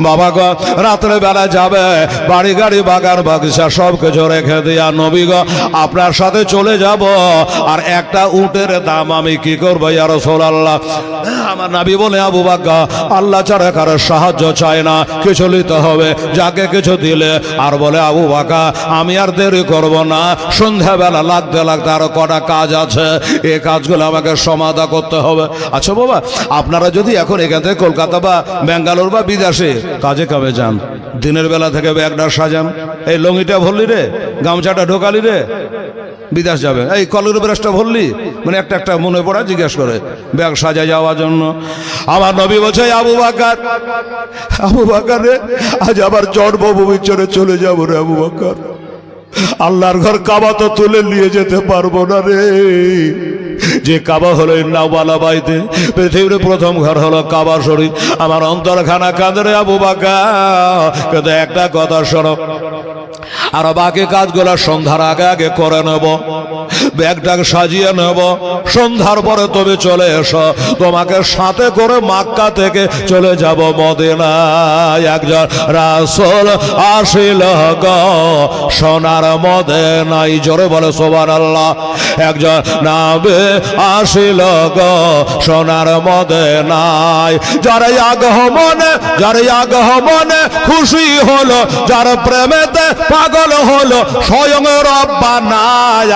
বাবা গো রাত্রে বেলা যাবে, বাড়ি গাড়ি বাগান বাগিচা সব কিছু রেখে দিয়া নবী গো আপনার সাথে চলে যাব। আর একটা উটের দাম আমি কি করবো ইয়া রাসূলুল্লাহ? আমার নবী বলে, আবু বকর আল্লাহ ছাড়া কারো সাহায্য চায় না, কিছু নিতে হবে, যাকে কিছু দিলে। আর বলে, আবু বকর আমি আর দেরি করব না, সন্ধ্যাবেলা লাগতে লাগতে আরো কটা কাজ আছে, এই কাজগুলো আমাকে সমাধা করতে হবে। আচ্ছা বাবা, আপনারা যদি এখন এখান থেকে কলকাতা বা বেঙ্গালোর বা বিদেশে কাজে কামে যান, দিনের বেলা থেকে ব্যাগটা সাজান, এই লঙ্গিটা ভরলি রে, গামছাটা ঢোকালি রে, বিদেশ যাবে, এই কলের ব্রাশটা ভরলি, মানে একটা একটা মনে পড়া জিজ্ঞেস করে ব্যাগ সাজায় যাওয়ার জন্য। আমার নবী বলছে, আবু বকর, আবু বকর রে আজ আবার জন্মভূমি ছেড়ে চলে যাবো রে আবু বকর, আল্লাহর ঘর কাবা তো তুলে নিয়ে যেতে পারবো না রে। যে কাবা হলো নাওয়ালা বাইতে, পৃথিবীর প্রথম ঘর হলো কাবা শরীফ। আমার অন্তরখানা কাঁদে রে আবু বকর, কিন্তু একটা কথা শোনো, আর বাকি কাজগুলো সন্ধ্যার আগে আগে করে নেব, ব্যাগটা সাজিয়ে নেব, সন্ধ্যার পরে তবে চলে এসো, তোমাকে সাথে করে মক্কা থেকে চলে যাব মদিনায়। একজন রাসূল আসিল গো সোনার মদিনায়, জোরে বলে সুবহানাল্লাহ। একজন নবী আসিল গো সোনার মদিনায়, যার আগমনে, যার আগমনে খুশি হলো, যার প্রেমেতে পাগল হলো স্বয়ং রব্বানা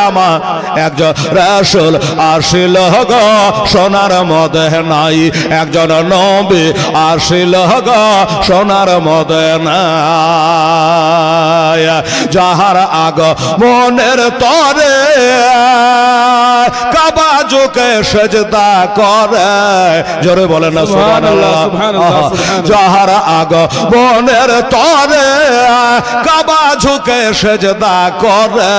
আমার। একজন রাসূল আসিল গো সোনার মদিনায়, একজন নবী আসিল গো সোনার মদিনায়, যাহার আগমনের তরে কাবা ঝুঁকে সেজদা করে, জোরে বলেন না সুবহানাল্লাহ। যাহার আগমনের তরে কাবা ঝুঁকে সেজদা করে,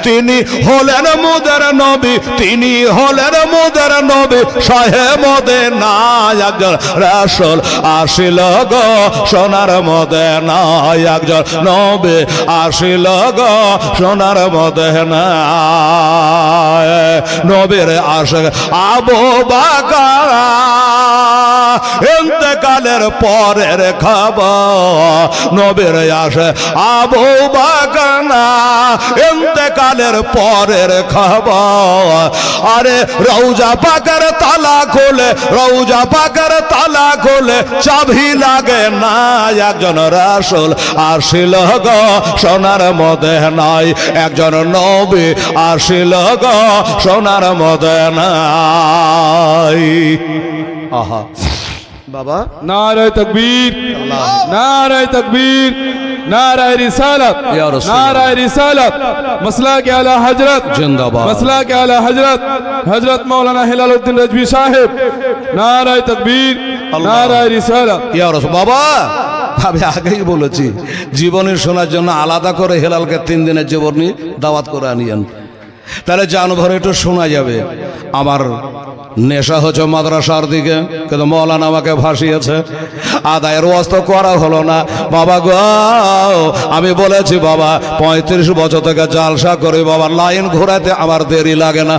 তিনি হলেন মোদের নবী, তিনি হলেন মোদের নবী শাহে মদিনা। একজন রাসূল আসিল গো সোনার মদিনায়, একজন নবী আসিল গো সোনার মদিনায়। নবীর আশিক আবু বকর ইন্তেকালের পরের খবর, নবীর আশিক আবু বকর ইন্তেকালের পরের খবর। আরে রওজা পাকের তালা খোলে, রওজা পাকের তালা খোলে, চাবি লাগে না। একজন রাসূল আসিল গো সোনার মদিনায়, একজন নবী আসিল গো সোনার মদিনায়। আহা বাবা, नारे तकबीर, नारे तकबीर, नारे रिसालत, या रसूल, नारे रिसालत, मसला के आला हजरत जिंदाबाद, मसला के आला हजरत हजरत मौलाना हिलालुद्दीन रजवी साहेब, नारे तकबीर, नारे रिसालत। ইয়া রাসূল। বাবা আমি আগেই বলেছি, জীবনের শোনার জন্য আলাদা করে হেলালকে 3 দিনের জীবনী দাওয়াত করে আনিয়েন, তাহলে জানভর একটু শোনা যাবে। আমার নেশা হচ্ছে মাদ্রাসার দিকে, কিন্তু মৌলানা আমাকে ভাসিয়েছে, আদায়ের ওয়াজ তো করা হলো না। বাবা গো আমি বলেছি বাবা 35 বছর থেকে জালসা করি বাবা, লাইন ঘোরাতে আমার দেরি লাগে না।